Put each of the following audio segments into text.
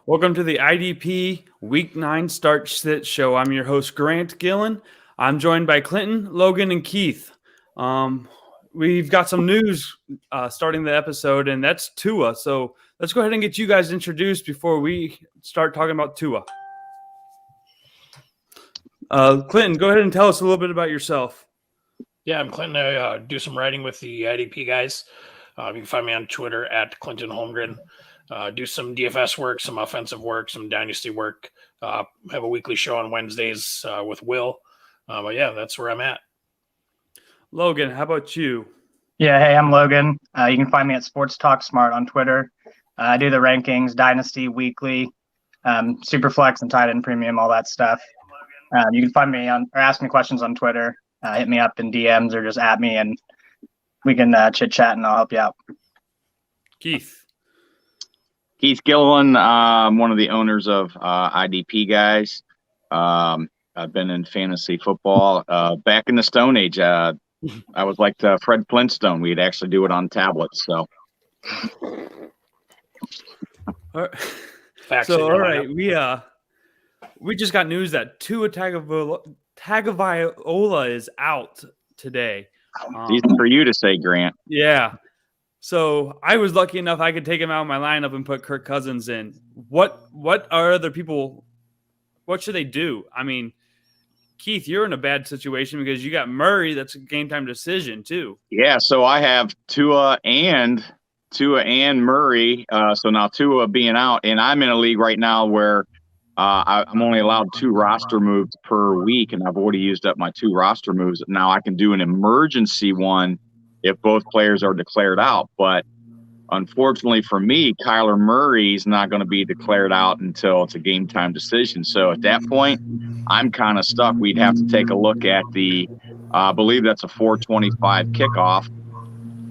Welcome to the IDP Week 9 Start Sit Show. I'm your host, Grant Gillen. I'm joined by Clinton, Logan, and Keith. We've got some news starting the episode, and that's Tua. So let's go ahead and get you guys introduced before we start talking about Tua. Clinton, go ahead and tell us a little bit about yourself. Yeah, I'm Clinton. I do some writing with the IDP Guys. You can find me on Twitter at Clinton Holmgren. Do some DFS work, some offensive work, some dynasty work. Have a weekly show on Wednesdays with Will. But yeah, that's where I'm at. Logan, how about you? Yeah, hey, I'm Logan. You can find me at Sports Talk Smart on Twitter. I do the rankings, dynasty, weekly, Superflex, and tight end premium, all that stuff. You can find me or ask me questions on Twitter. Hit me up in DMs or just at me, and we can chit chat, and I'll help you out. Keith Gilliland. I'm one of the owners of IDP Guys. I've been in fantasy football back in the Stone Age. I was like Fred Flintstone. We'd actually do it on tablets. So, all right. We just got news that Tua Tagovailoa is out today. Easy for you to say, Grant. Yeah. So I was lucky enough I could take him out of my lineup and put Kirk Cousins in. What are other people? What should they do? I mean, Keith, you're in a bad situation because you got Murray. That's a game time decision too. Yeah. So I have Tua and Murray. So now Tua being out, and I'm in a league right now where I'm only allowed 2 roster moves per week, and I've already used up my 2 roster moves. Now I can do an emergency one if both players are declared out. But unfortunately for me, Kyler Murray is not going to be declared out until it's a game time decision. So at that point, I'm kind of stuck. We'd have to take a look at I believe that's a 4:25 kickoff.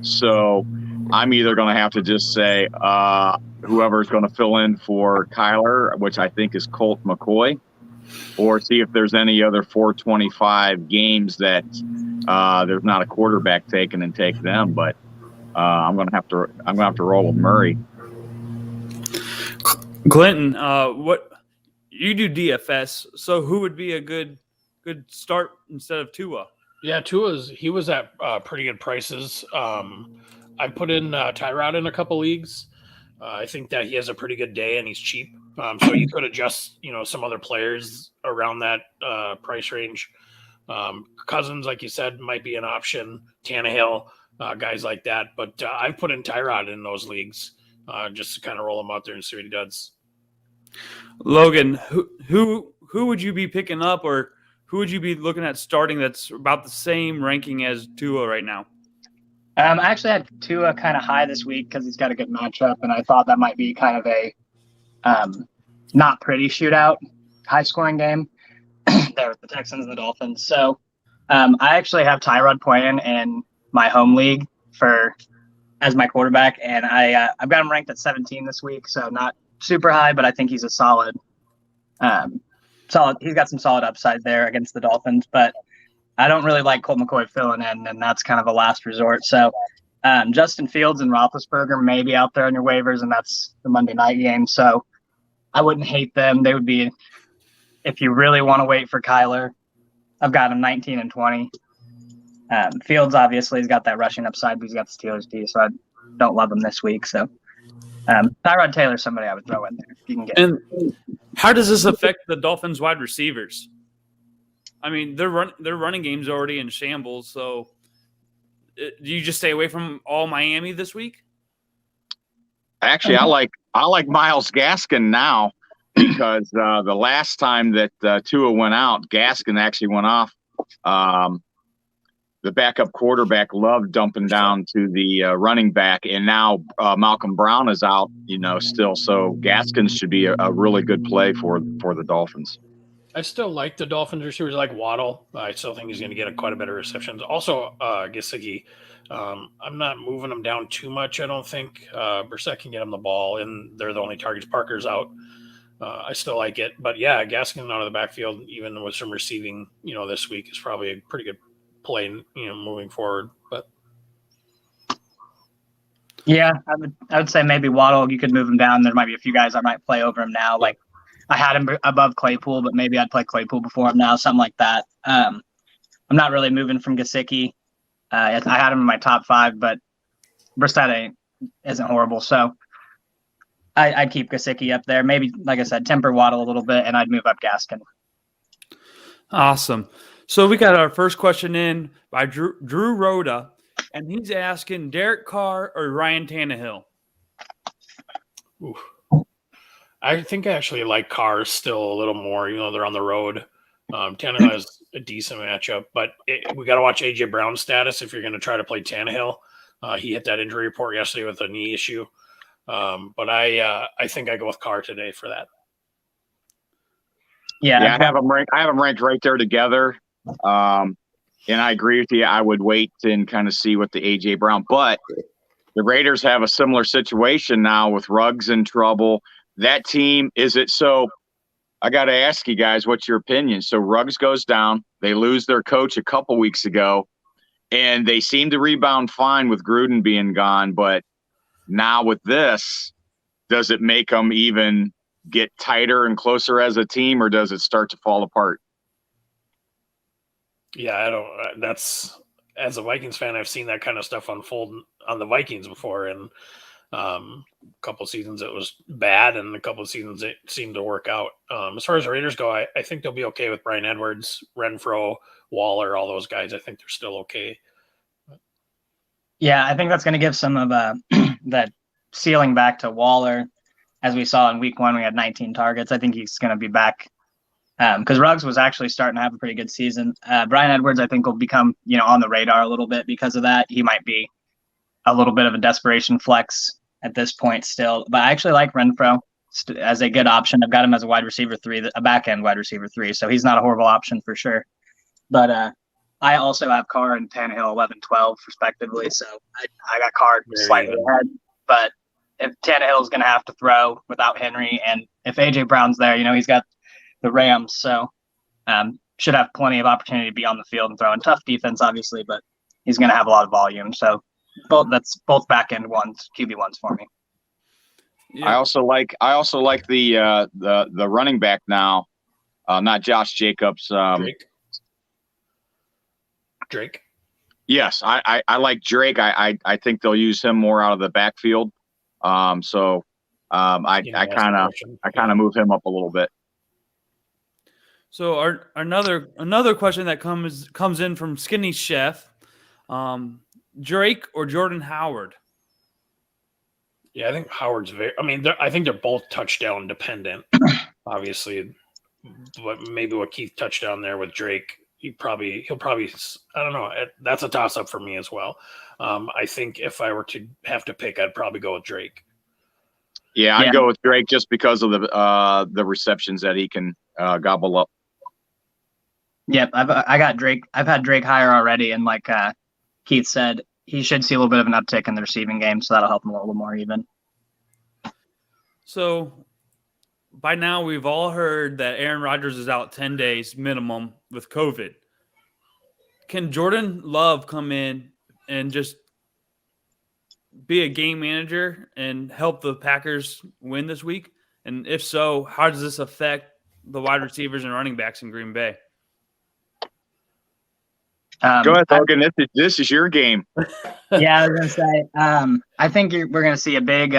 So I'm either going to have to just say whoever's going to fill in for Kyler, which I think is Colt McCoy, or see if there's any other 4:25 games that there's not a quarterback taken and take them. But I'm going to have to roll with Murray. Clinton, what you do DFS? So who would be a good start instead of Tua? Yeah, he was at pretty good prices. I put in Tyrod in a couple leagues. I think that he has a pretty good day and he's cheap. So you could adjust, some other players around that price range. Cousins, like you said, might be an option. Tannehill, guys like that. But I've put in Tyrod in those leagues just to kind of roll him out there and see what he does. Logan, who would you be picking up, or who would you be looking at starting that's about the same ranking as Tua right now? I actually had Tua kind of high this week because he's got a good matchup, and I thought that might be kind of a not pretty shootout, high-scoring game there with the Texans and the Dolphins. So I actually have Tyrod playing in my home league as my quarterback, and I've got him ranked at 17 this week, so not super high, but I think he's a solid. He's got some solid upside there against the Dolphins, but I don't really like Colt McCoy filling in, and that's kind of a last resort. So Justin Fields and Roethlisberger may be out there on your waivers, and that's the Monday night game. So I wouldn't hate them. They would be, if you really want to wait for Kyler, I've got him 19 and 20. Fields obviously has got that rushing upside, but he's got the Steelers D, so I don't love him this week. So Tyrod Taylor's somebody I would throw in there if you can get. And how does this affect the Dolphins wide receivers? I mean, their running game's already in shambles. So, do you just stay away from all Miami this week? Actually, I like Myles Gaskin now because the last time that Tua went out, Gaskin actually went off. The backup quarterback loved dumping down to the running back, and now Malcolm Brown is out. Still, so Gaskin should be a really good play for the Dolphins. I still like the Dolphins receivers like Waddle. I still think he's going to get quite a bit of receptions. Also, Gesicki. I'm not moving him down too much, I don't think. Brissett can get him the ball, and they're the only targets. Parker's out. I still like it. But, yeah, Gaskin out of the backfield, even with some receiving, this week is probably a pretty good play, moving forward. But Yeah, I would say maybe Waddle. You could move him down. There might be a few guys I might play over him now. Like I had him above Claypool, but maybe I'd play Claypool before him now, something like that. I'm not really moving from Gesicki. I had him in my top 5, but Brissett isn't horrible, so I'd keep Gesicki up there. Maybe, like I said, temper Waddle a little bit, and I'd move up Gaskin. Awesome. So we got our first question in by Drew Rhoda, and he's asking Derek Carr or Ryan Tannehill. Oof. I think I actually like Carr still a little more. They're on the road. Tannehill has a decent matchup, but we got to watch A.J. Brown's status if you're going to try to play Tannehill. He hit that injury report yesterday with a knee issue. But I think I go with Carr today for that. Yeah, I have them ranked right there together. And I agree with you. I would wait and kind of see what the A.J. Brown. But the Raiders have a similar situation now with Ruggs in trouble. That team, is it so? I got to ask you guys, what's your opinion? So Ruggs goes down. They lose their coach a couple weeks ago, and they seem to rebound fine with Gruden being gone. But now with this, does it make them even get tighter and closer as a team, or does it start to fall apart? Yeah, I don't. That's, as a Vikings fan, I've seen that kind of stuff unfold on the Vikings before, and a couple of seasons it was bad, and a couple of seasons it seemed to work out. As far as the Raiders go, I think they'll be okay with Bryan Edwards, Renfro, Waller, all those guys. I think they're still okay. Yeah, I think that's going to give some of that ceiling back to Waller, as we saw in week 1. We had 19 targets. I think he's going to be back because Ruggs was actually starting to have a pretty good season. Bryan Edwards, I think, will become on the radar a little bit because of that. He might be a little bit of a desperation flex at this point still, but I actually like Renfro as a good option. I've got him as a wide receiver 3, a back end wide receiver 3, so he's not a horrible option for sure. But I also have Carr and Tannehill 11-12 respectively, so I got Carr slightly ahead. But if Tannehill is going to have to throw without Henry, and if A.J. Brown's there, he's got the Rams, so should have plenty of opportunity to be on the field and throwing. Tough defense, obviously, but he's going to have a lot of volume. So both back end ones, QB1s for me. Yeah. I also like the running back now, not Josh Jacobs. Drake. Yes, I like Drake. I think they'll use him more out of the backfield. I kind of move him up a little bit. So another question that comes in from Skinny Chef, Drake or Jordan Howard? Yeah, I think Howard's I think they're both touchdown dependent, obviously. But maybe what Keith touched on there with Drake, he'll probably I don't know. That's a toss up for me as well. I think if I were to have to pick, I'd probably go with Drake. Yeah, I'd go with Drake just because of the receptions that he can gobble up. Yep, I got Drake. I've had Drake higher already, and like Keith said, he should see a little bit of an uptick in the receiving game, so that'll help him a little more even. So by now, we've all heard that Aaron Rodgers is out 10 days minimum with COVID. Can Jordan Love come in and just be a game manager and help the Packers win this week? And if so, how does this affect the wide receivers and running backs in Green Bay? Go ahead, Logan. This is your game. Yeah, I was going to say, I think we're going to see a big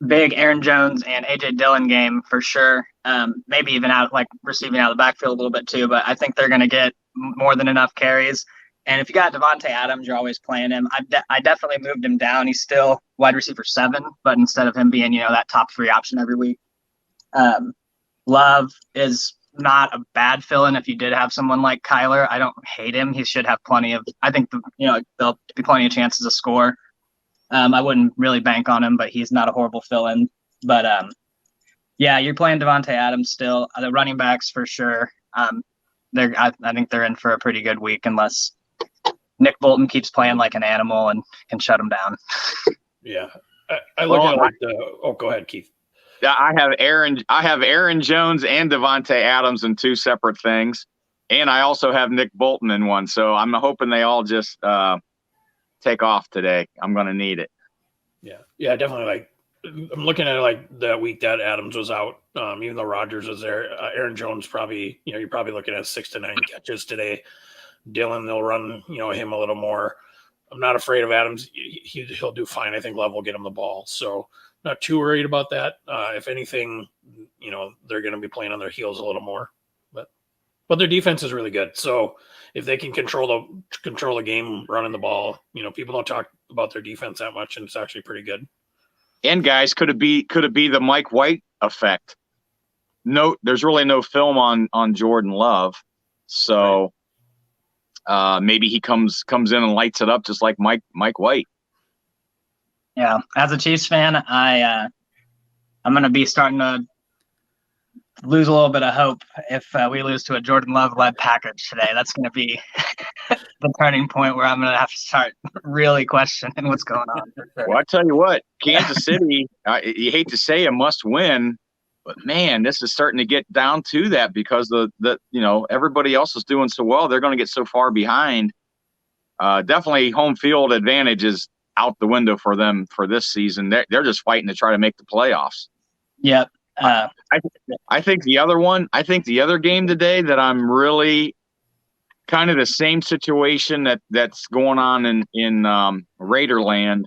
Aaron Jones and A.J. Dillon game for sure. Maybe even receiving out of the backfield a little bit too, but I think they're going to get more than enough carries. And if you got Devontae Adams, you're always playing him. I definitely moved him down. He's still wide receiver 7, but instead of him being, that top 3 option every week, Love is not a bad fill-in if you did have someone like Kyler. I don't hate him. He should have plenty of – I think, there'll be plenty of chances to score. I wouldn't really bank on him, but he's not a horrible fill-in. But, you're playing Devontae Adams still. The running backs for sure. I think they're in for a pretty good week unless Nick Bolton keeps playing like an animal and can shut him down. Yeah. I look at go ahead, Keith. Yeah, I have Aaron Jones and Devontae Adams in 2 separate things, and I also have Nick Bolton in one. So I'm hoping they all just take off today. I'm going to need it. Yeah, definitely. Like, I'm looking at it like the week that Adams was out, even though Rodgers was there. Aaron Jones probably, you're probably looking at 6 to 9 catches today. Dylan, they'll run, him a little more. I'm not afraid of Adams. He'll do fine. I think Love will get him the ball. So not too worried about that. If anything, they're going to be playing on their heels a little more. But their defense is really good. So if they can control the game running the ball, people don't talk about their defense that much, and it's actually pretty good. And guys, could it be the Mike White effect? No, there's really no film on Jordan Love, so maybe he comes in and lights it up just like Mike White. Yeah, as a Chiefs fan, I'm going to be starting to lose a little bit of hope if we lose to a Jordan Love-led package today. That's going to be the turning point where I'm going to have to start really questioning what's going on. Well, I tell you what, Kansas City, you hate to say a must win, but man, this is starting to get down to that because the everybody else is doing so well. They're going to get so far behind. Definitely home field advantage is out the window for them for this season. They're just fighting to try to make the playoffs. Yep. I think the other game today that I'm really kind of the same situation that's going on in Raiderland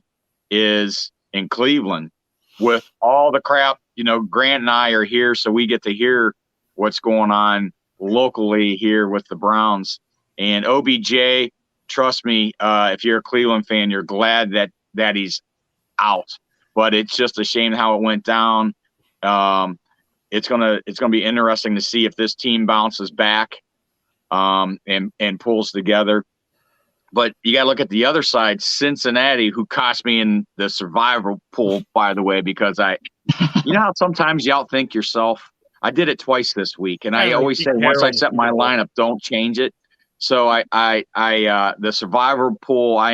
is in Cleveland with all the crap. Grant and I are here, so we get to hear what's going on locally here with the Browns. And OBJ, trust me, if you're a Cleveland fan, you're glad that he's out. But it's just a shame how it went down. It's gonna be interesting to see if this team bounces back and pulls together. But you got to look at the other side, Cincinnati, who cost me in the survival pool, by the way, because how sometimes you outthink yourself. I did it twice this week, and I always say once I set my lineup, don't change it. So I the survivor pool, I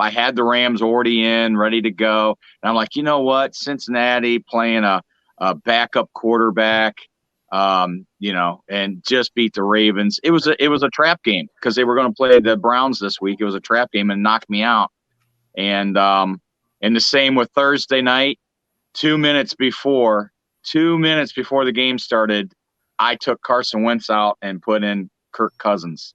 had the Rams already in, ready to go. And I'm like, you know what? Cincinnati playing a backup quarterback, and just beat the Ravens. It was a trap game because they were going to play the Browns this week. It was a trap game and knocked me out. And the same with Thursday night, 2 minutes before the game started, I took Carson Wentz out and put in Kirk Cousins.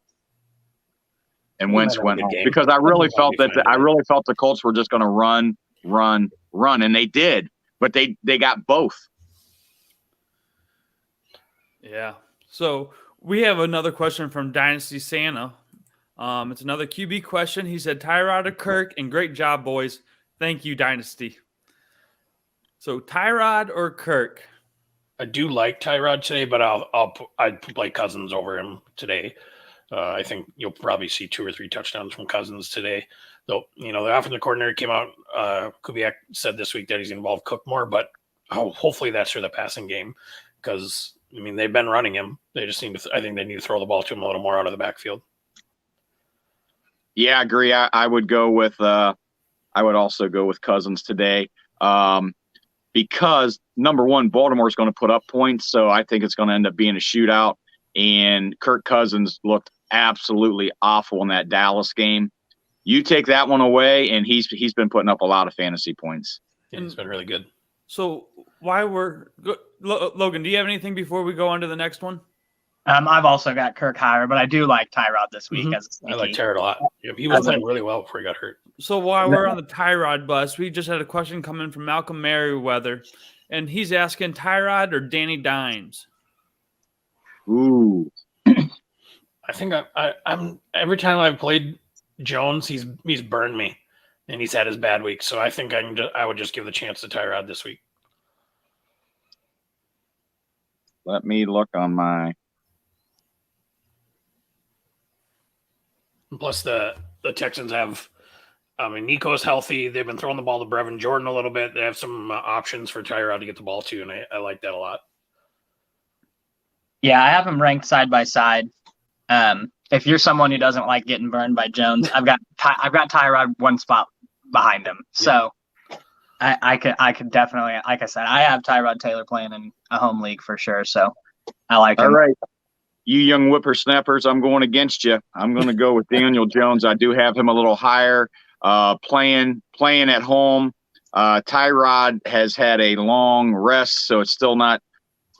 And Wentz went home because I really felt the Colts were just going to run, and they did, but they got both. Yeah. So we have another question from Dynasty Santa. It's another QB question. He said, Tyrod or Kirk, and great job, boys. Thank you, Dynasty. So Tyrod or Kirk? I do like Tyrod today, but I'd play Cousins over him today. I think you'll probably see 2 or 3 touchdowns from Cousins today. Though, the offensive coordinator came out. Kubiak said this week that he's involved Cook more, but hopefully that's for the passing game because, they've been running him. They just I think they need to throw the ball to him a little more out of the backfield. Yeah, I agree. I would go with I would also go with Cousins today because, number one, Baltimore is going to put up points, so I think it's going to end up being a shootout. And Kirk Cousins looked absolutely awful in that Dallas game. You take that one away, and he's been putting up a lot of fantasy points. Yeah, he's been really good. So Logan, do you have anything before we go on to the next one? I've also got Kirk higher, but I do like Tyrod this week. Mm-hmm. I like Tyrod a lot. He was playing really well before he got hurt. So while we're on the Tyrod bus, we just had a question come in from Malcolm Merriweather, and he's asking Tyrod or Danny Dimes. Ooh, I think I'm every time I've played Jones, he's burned me, and he's had his bad week. So I think I would just give the chance to Tyrod this week. Let me look on my. Plus the Texans have, Nico's healthy. They've been throwing the ball to Brevin Jordan a little bit. They have some options for Tyrod to get the ball to, and I like that a lot. Yeah, I have them ranked side by side. If you're someone who doesn't like getting burned by Jones, I've got Tyrod one spot behind him. So I could definitely, like I said, I have Tyrod Taylor playing in a home league for sure. So I like him. All right. You young whippersnappers, I'm going against you. I'm going to go with Daniel Jones. I do have him a little higher, playing at home. Tyrod has had a long rest, so it's still not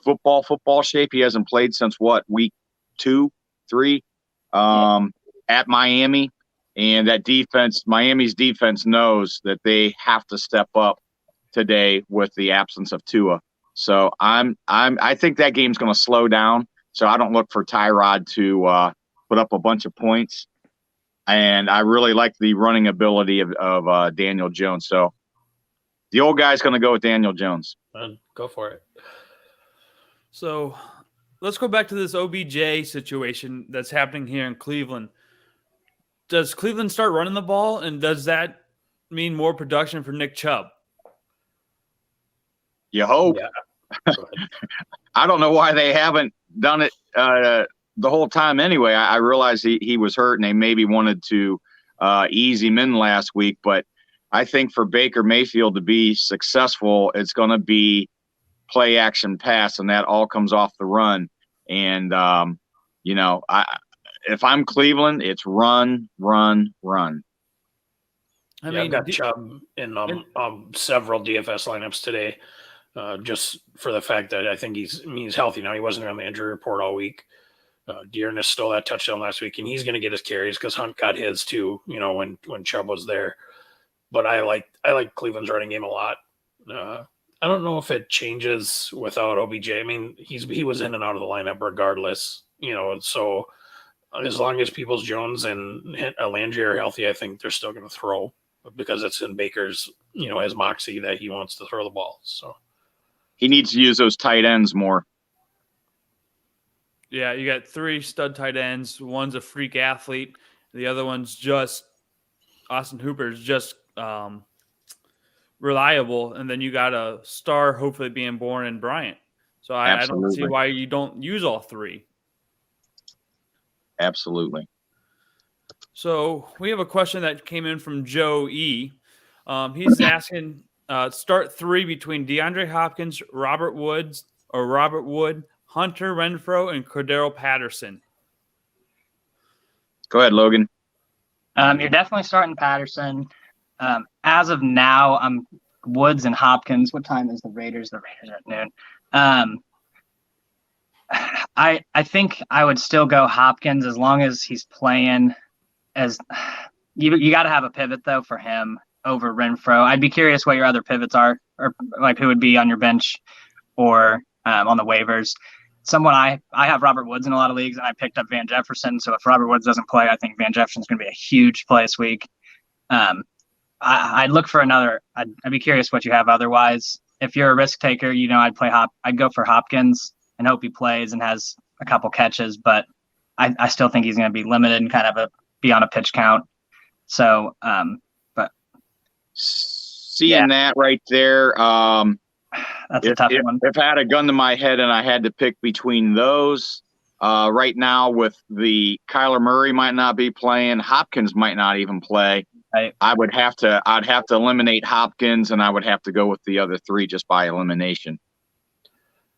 football shape. He hasn't played since week 2, 3 at Miami. And that defense, Miami's defense knows that they have to step up today with the absence of Tua. So I think that game's going to slow down. So I don't look for Tyrod to put up a bunch of points. And I really like the running ability of Daniel Jones. So the old guy's going to go with Daniel Jones. Go for it. So let's go back to this OBJ situation that's happening here in Cleveland. Does Cleveland start running the ball, and does that mean more production for Nick Chubb? You hope. Yeah. I don't know why they haven't done it the whole time anyway. I realize he was hurt, and they maybe wanted to ease him in last week. But I think for Baker Mayfield to be successful, it's going to be play action pass, and that all comes off the run. And, if I'm Cleveland, it's run. I've got Chubb in several DFS lineups today, just for the fact that I think he's healthy now. He wasn't on the injury report all week. Dearness stole that touchdown last week, and he's going to get his carries because Hunt got his too. When Chubb was there. But I like Cleveland's running game a lot. I don't know if it changes without OBJ. I mean, he was in and out of the lineup regardless. So. As long as Peoples-Jones and Landry are healthy, I think they're still going to throw because it's in Baker's, his moxie that he wants to throw the ball. So he needs to use those tight ends more. Yeah, you got 3 stud tight ends. One's a freak athlete. The other one's just Austin Hooper's just reliable. And then you got a star hopefully being born in Bryant. So I don't see why you don't use all 3. Absolutely. So we have a question that came in from Joe E. He's asking, start 3 between DeAndre Hopkins, Robert Wood, Hunter Renfrow, and Cordero Patterson. Go ahead, Logan. You're definitely starting Patterson. As of now, I'm Woods and Hopkins. What time is the Raiders? The Raiders at noon. I think I would still go Hopkins as long as he's playing. As you got to have a pivot though for him over Renfrow. I'd be curious what your other pivots are, or like who would be on your bench or on the waivers. Someone I have Robert Woods in a lot of leagues, and I picked up Van Jefferson. So if Robert Woods doesn't play, I think Van Jefferson's going to be a huge play this week. I'd look for another. I'd be curious what you have otherwise. If you're a risk taker, I'd go for Hopkins and hope he plays and has a couple catches, but I still think he's going to be limited and kind of be on a pitch count. So, but seeing that right there, that's a tough one. If I had a gun to my head and I had to pick between those, right now with the Kyler Murray might not be playing, Hopkins might not even play. Right. I'd have to eliminate Hopkins, and I would have to go with the other 3 just by elimination.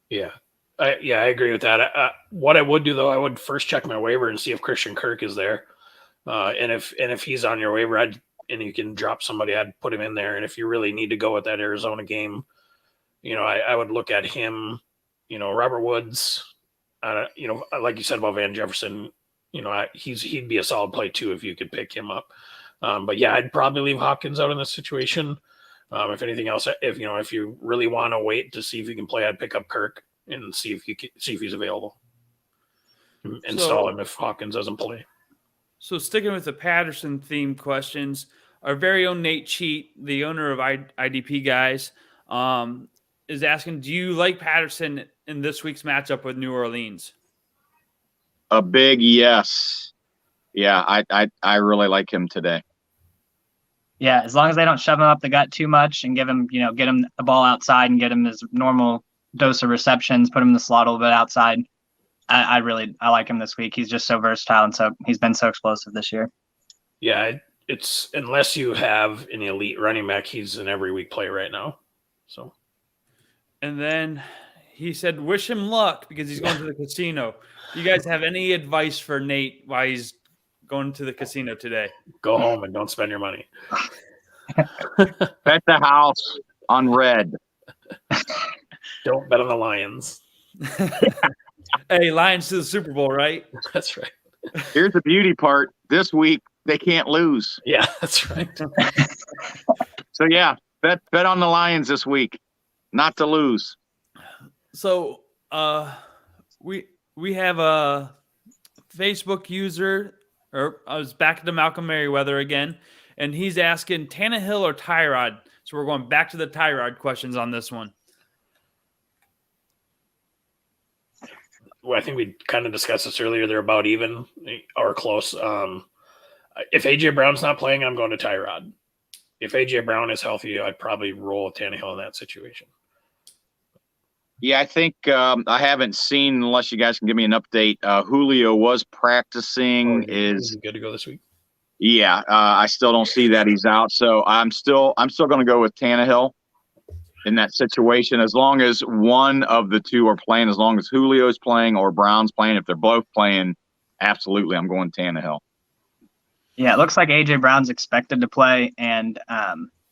Yeah. I agree with that. What I would do though, I would first check my waiver and see if Christian Kirk is there. And if he's on your waiver, and you can drop somebody, I'd put him in there. And if you really need to go with that Arizona game, I would look at him, Robert Woods, like you said about Van Jefferson, he'd be a solid play too if you could pick him up. But yeah, I'd probably leave Hopkins out in this situation. If anything else, if you really want to wait to see if you can play, I'd pick up Kirk and see if he's available. Install him if Hopkins doesn't play. So sticking with the Patterson themed questions, our very own Nate Cheat, the owner of IDP Guys, is asking, do you like Patterson in this week's matchup with New Orleans? A big yes. Yeah, I really like him today. Yeah, as long as they don't shove him up the gut too much and get him the ball outside and get him his normal dose of receptions, put him in the slot a little bit outside. I like him this week. He's just so versatile, and so he's been so explosive this year. Yeah, it's unless you have an elite running back, he's an every week play right now. So, and then he said, "Wish him luck because he's going to the casino." Do you guys have any advice for Nate while he's going to the casino today? Go home and don't spend your money. Bet the house on red. Don't bet on the Lions. Hey, Lions to the Super Bowl, right? That's right. Here's the beauty part. This week, they can't lose. Yeah, that's right. So, yeah, bet on the Lions this week. Not to lose. So we have a Facebook user, or I was back to Malcolm Merriweather again, and he's asking Tannehill or Tyrod. So we're going back to the Tyrod questions on this one. Well, I think we kind of discussed this earlier. They're about even or close. If AJ Brown's not playing, I'm going to Tyrod. If AJ Brown is healthy, I'd probably roll with Tannehill in that situation. Yeah, I think I haven't seen, unless you guys can give me an update. Julio was practicing. Is he good to go this week? Yeah, I still don't see that he's out. So I'm still going to go with Tannehill in that situation. As long as one of the two are playing, as long as Julio's playing or Brown's playing, if they're both playing, absolutely, I'm going Tannehill. Yeah, it looks like AJ Brown's expected to play, and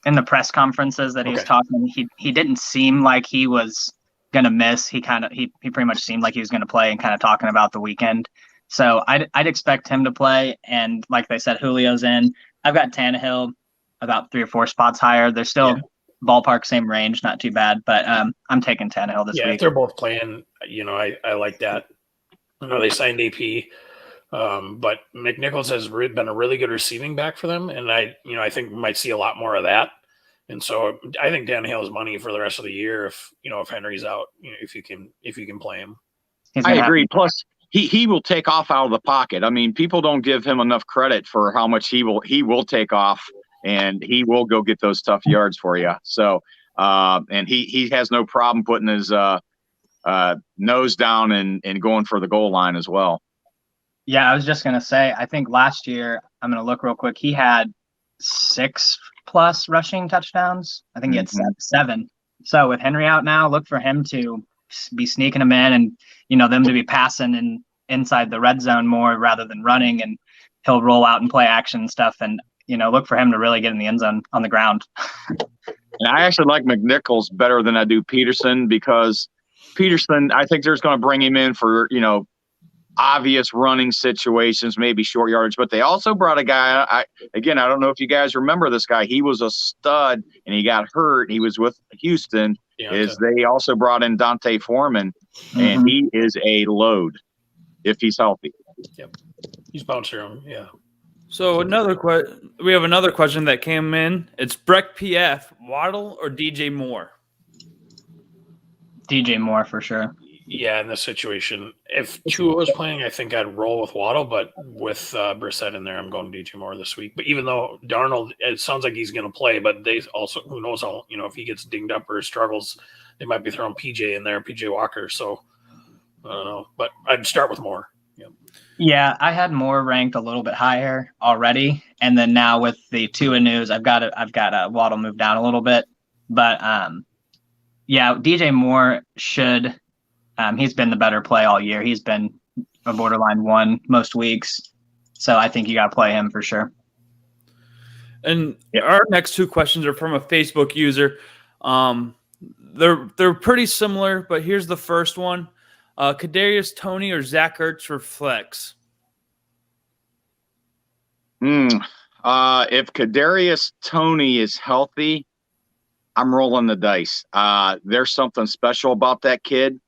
in the press conferences that he was talking, he didn't seem like he was gonna miss. He pretty much seemed like he was gonna play, and kind of talking about the weekend. So I'd expect him to play, and like they said, Julio's in. I've got Tannehill about 3 or 4 spots higher. They're still ballpark same range, not too bad, but I'm taking Tannehill this week. Yeah, if they're both playing, I like that. I know they signed AP. But McNichols has been a really good receiving back for them, and I think we might see a lot more of that. And so I think Tannehill is money for the rest of the year if Henry's out, if you can play him. I agree. Plus, he will take off out of the pocket. I mean, people don't give him enough credit for how much he will take off, and he will go get those tough yards for you. So, and he has no problem putting his nose down and going for the goal line as well. Yeah, I was just going to say, I think last year, I'm going to look real quick, he had 6+ rushing touchdowns. I think he had 7. So with Henry out now, look for him to be sneaking them in, and, them to be passing and inside the red zone more rather than running, and he'll roll out and play action and stuff. And, look for him to really get in the end zone on the ground. And I actually like McNichols better than I do Peterson, because Peterson, I think they're going to bring him in for, obvious running situations, maybe short yardage, but they also brought a guy. I don't know if you guys remember this guy. He was a stud and he got hurt. He was with Houston. They also brought in Dante Foreman, and he is a load if he's healthy. Yep, he's bounced around. Yeah. So we have another question that came in. It's Breck PF, Waddle or DJ Moore? DJ Moore for sure. Yeah, in this situation, if Tua was playing, I think I'd roll with Waddle, but with Brissett in there, I'm going DJ Moore this week. But even though Darnold, it sounds like he's going to play, but they also, who knows how, if he gets dinged up or struggles, they might be throwing PJ in there, PJ Walker. So I don't know, but I'd start with Moore. Yep. Yeah, I had Moore ranked a little bit higher already, and then now with the Tua news, I've got Waddle moved down a little bit, but yeah, DJ Moore should. He's been the better play all year. He's been a borderline 1 most weeks. So I think you got to play him for sure. And our next 2 questions are from a Facebook user. They're pretty similar, but here's the first one. Kadarius Toney or Zach Ertz for flex? If Kadarius Toney is healthy, I'm rolling the dice. There's something special about that kid.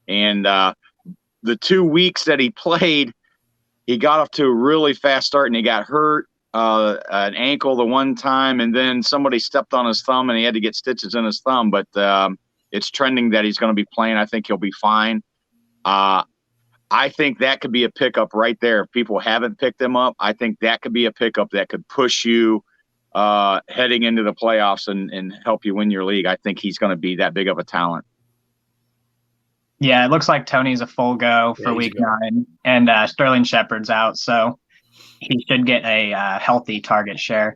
And the 2 weeks that he played, he got off to a really fast start, and he got hurt, an ankle the one time, and then somebody stepped on his thumb, and he had to get stitches in his thumb. But it's trending that he's going to be playing. I think he'll be fine. I think that could be a pickup right there. If people haven't picked him up, I think that could be a pickup that could push you heading into the playoffs and help you win your league. I think he's going to be that big of a talent. Yeah, it looks like Tony's a full go for week 9, and Sterling Shepard's out, so he should get a healthy target share.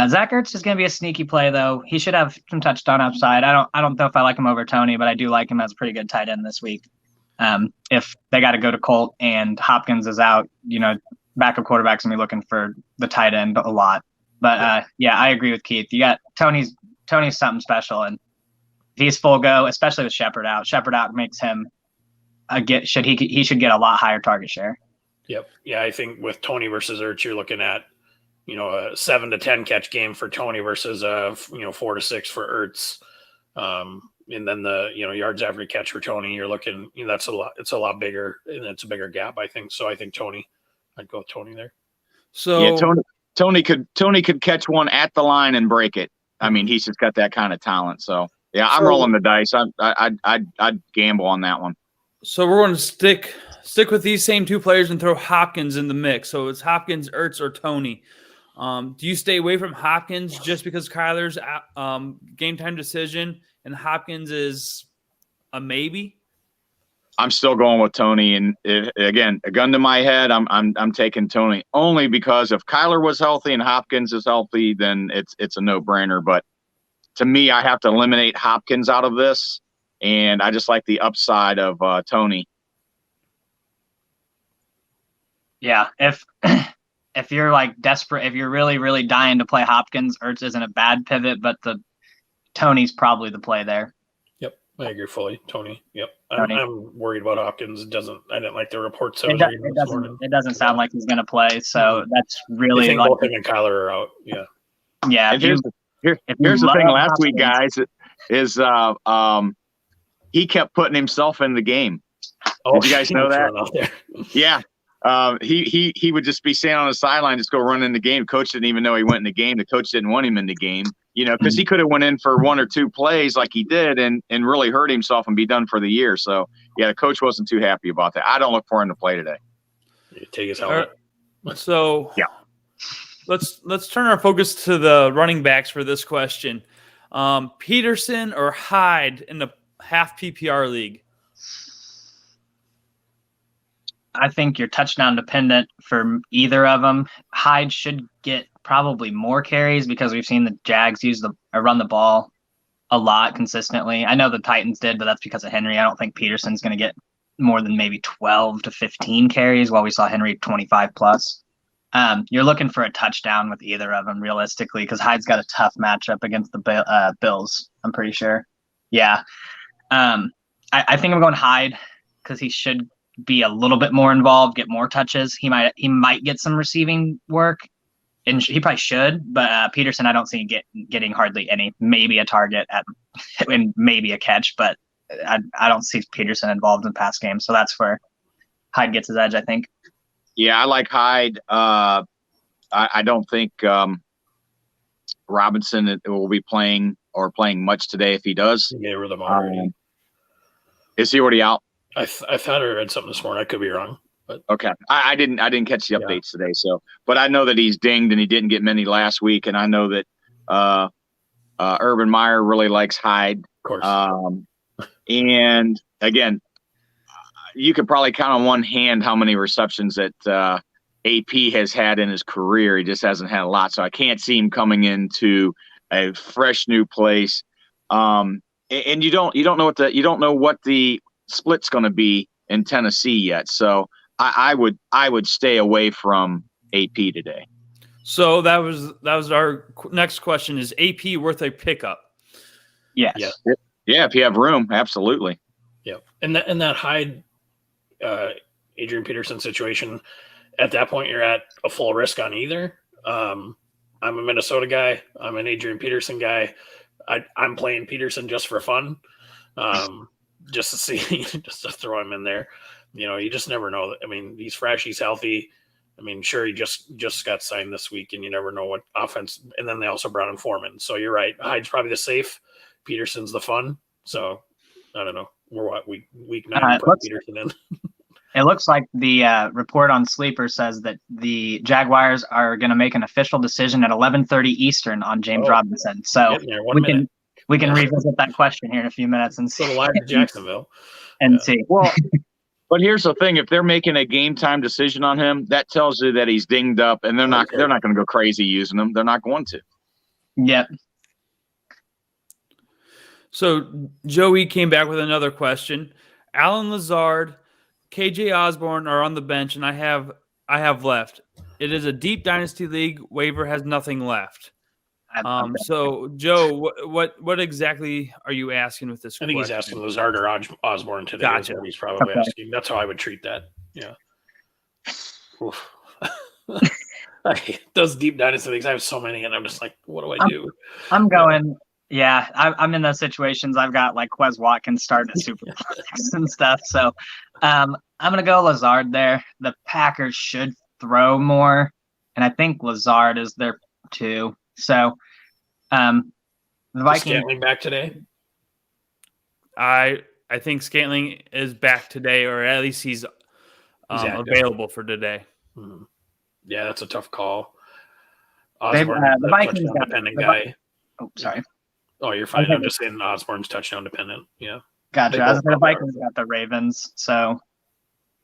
Zach Ertz is going to be a sneaky play, though. He should have some touchdown upside. I don't know if I like him over Tony, but I do like him as a pretty good tight end this week. If they got to go to Colt and Hopkins is out, backup quarterback's going to be looking for the tight end a lot. But yeah, I agree with Keith. You got Tony's something special, and if he's full go, especially with Shepard out. Shepard out makes him he should get a lot higher target share. Yep. Yeah, I think with Tony versus Ertz, you're looking at a 7 to 10 catch game for Tony versus 4 to 6 for Ertz. And then the yards every catch for Tony, you're looking that's a lot. It's a lot bigger, and it's a bigger gap, I think. So I think Tony, I'd go with Tony there. So yeah, Tony could catch one at the line and break it. I mean, he's just got that kind of talent. So yeah, I'm rolling the dice. I'd gamble on that one. So we're going to stick with these same two players and throw Hopkins in the mix. So it's Hopkins, Ertz, or Tony. Do you stay away from Hopkins just because Kyler's game time decision and Hopkins is a maybe? I'm still going with Tony, and again, a gun to my head, I'm taking Tony only because if Kyler was healthy and Hopkins is healthy, then it's a no-brainer. But to me, I have to eliminate Hopkins out of this, and I just like the upside of Tony. Yeah, if you're like desperate, if you're really, really dying to play Hopkins, Ertz isn't a bad pivot, but Tony's probably the play there. Yep, I agree fully. Tony. Yep, Tony. I'm worried about Hopkins. I didn't like the reports. It doesn't sound like he's going to play, so that's really. I think both him and Kyler are out. Yeah. Yeah. And here's the thing. Last week, guys, is he kept putting himself in the game. Oh, did you guys know that? Yeah. He would just be standing on the sideline, just go run in the game. Coach didn't even know he went in the game. The coach didn't want him in the game, because he could have went in for 1 or 2 plays like he did and really hurt himself and be done for the year. So yeah, the coach wasn't too happy about that. I don't look for him to play today. Take his helmet. So yeah, let's turn our focus to the running backs for this question. Peterson or Hyde in the half PPR league? I think you're touchdown dependent for either of them. Hyde should get probably more carries because we've seen the Jags run the ball a lot consistently. I know the Titans did, but that's because of Henry. I don't think Peterson's going to get more than maybe 12 to 15 carries, while we saw Henry 25 plus. You're looking for a touchdown with either of them realistically, because Hyde's got a tough matchup against the Bills, I'm pretty sure. Yeah. I think I'm going Hyde because he should be a little bit more involved, get more touches. He might get some receiving work, and he probably should. But Peterson, I don't see getting hardly any. Maybe a target and maybe a catch, but I don't see Peterson involved in pass games. So that's where Hyde gets his edge, I think. Yeah, I like Hyde. I don't think Robinson will be playing much today. If he does, They gave her the already. Is he already out? I thought I read something this morning. I could be wrong, but okay. I didn't catch the updates today. So, but I know that he's dinged and he didn't get many last week, and I know that Urban Meyer really likes Hyde. Of course. And again, you could probably count on one hand how many receptions that AP has had in his career. He just hasn't had a lot, so I can't see him coming into a fresh new place. And you don't know what the split's going to be in Tennessee yet. So I would stay away from AP today. So that was our next question. Is AP worth a pickup? Yes. Yeah. If you have room, absolutely. Yeah. And that Hyde, Adrian Peterson situation, at that point, you're at a full risk on either. I'm a Minnesota guy. I'm an Adrian Peterson guy. I'm playing Peterson just for fun. Just to see, just to throw him in there. You just never know. I mean, he's fresh, he's healthy. I mean, sure, he just got signed this week, and you never know what offense. And then they also brought in Foreman. So you're right. Hyde's probably the safe. Peterson's the fun. So I don't know. We're what week 9? Put Peterson in. It looks like the report on Sleeper says that the Jaguars are going to make an official decision at 11:30 Eastern on James Robinson. So we can revisit that question here in a few minutes and see. Live to Jacksonville and see. Well, but here's the thing: if they're making a game time decision on him, that tells you that he's dinged up, and they're not going to go crazy using him. They're not going to. Yep. So Joey came back with another question. Alan Lazard, KJ Osborne are on the bench, and I have left. it is a deep dynasty league. Waiver has nothing left. Okay. So Joe, what exactly are you asking with this I think question? he's asking Lazard or Osborne today. Gotcha. Is what he's probably Okay. asking. That's how I would treat that. Yeah. Oof. Those deep dynasty leagues, I have so many, and I'm just like, what do I do? I'm going. Yeah, I'm in those situations. I've got like Quez Watkins starting at Superflex and stuff. So I'm going to go Lazard there. The Packers should throw more, and I think Lazard is their 2. So the Vikings. Scantling back today? I think Scantling is back today, or at least he's available for today. Mm-hmm. Yeah, that's a tough call. Osborne, the Vikings got dependent guy. Oh, sorry. Oh, you're fine. I'm just saying Osborne's touchdown dependent. Yeah. Gotcha. The Vikings got the Ravens, so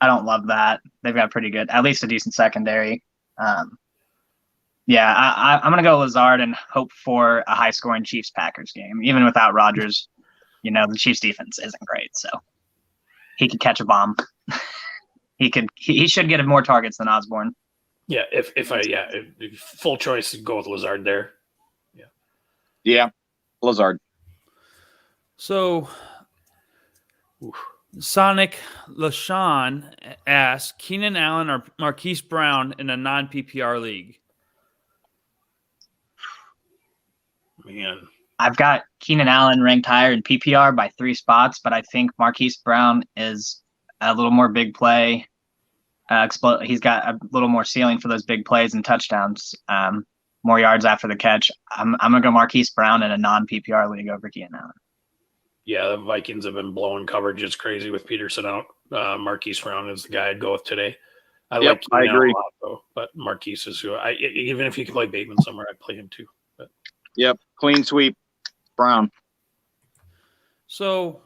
I don't love that. They've got pretty good, at least a decent secondary. Yeah, I'm going to go Lazard and hope for a high-scoring Chiefs-Packers game. Even without Rodgers, the Chiefs' defense isn't great, so he could catch a bomb. He should get more targets than Osborne. Yeah, if full choice, go with Lazard there. Yeah, Lazard. So, Sonic LaShawn asks, Keenan Allen or Marquise Brown in a non-PPR league? Man. I've got Keenan Allen ranked higher in PPR by 3 spots, but I think Marquise Brown is a little more big play. He's got a little more ceiling for those big plays and touchdowns, more yards after the catch. I'm going to go Marquise Brown in a non-PPR league over Keenan Allen. Yeah, the Vikings have been blowing coverages crazy with Peterson out. Marquise Brown is the guy I'd go with today. I agree. A lot, though, but Marquise is who even if you can play Bateman somewhere, I'd play him too. But. Yep, clean sweep, Brown. So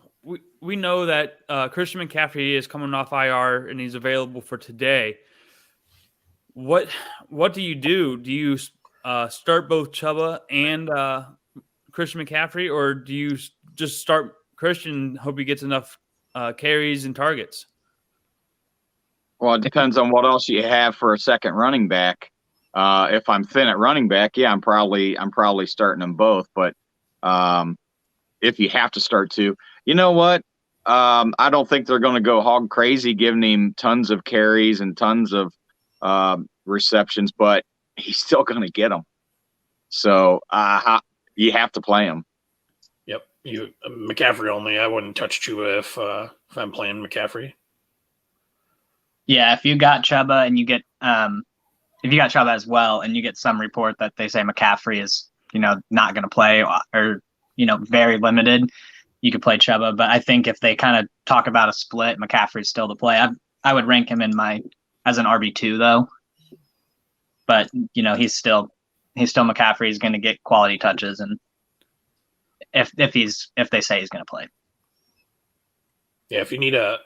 we know that Christian McCaffrey is coming off IR and he's available for today. What do you do? Do you start both Chuba and Christian McCaffrey, or do you just start Christian and hope he gets enough carries and targets? Well, it depends on what else you have for a second running back. If I'm thin at running back, yeah, I'm probably starting them both. But if you have to start 2, you know what? I don't think they're going to go hog crazy giving him tons of carries and tons of receptions, but he's still going to get them. So you have to play him. Yep, McCaffrey only. I wouldn't touch Chuba if I'm playing McCaffrey. Yeah, if you got Chuba and you get if you got Chuba as well, and you get some report that they say McCaffrey is not going to play or very limited, you could play Chuba. But I think if they kind of talk about a split, McCaffrey's still the play. I would rank him as an RB2 though. But he's still McCaffrey. He's going to get quality touches, and if they say he's going to play. Yeah, if you need a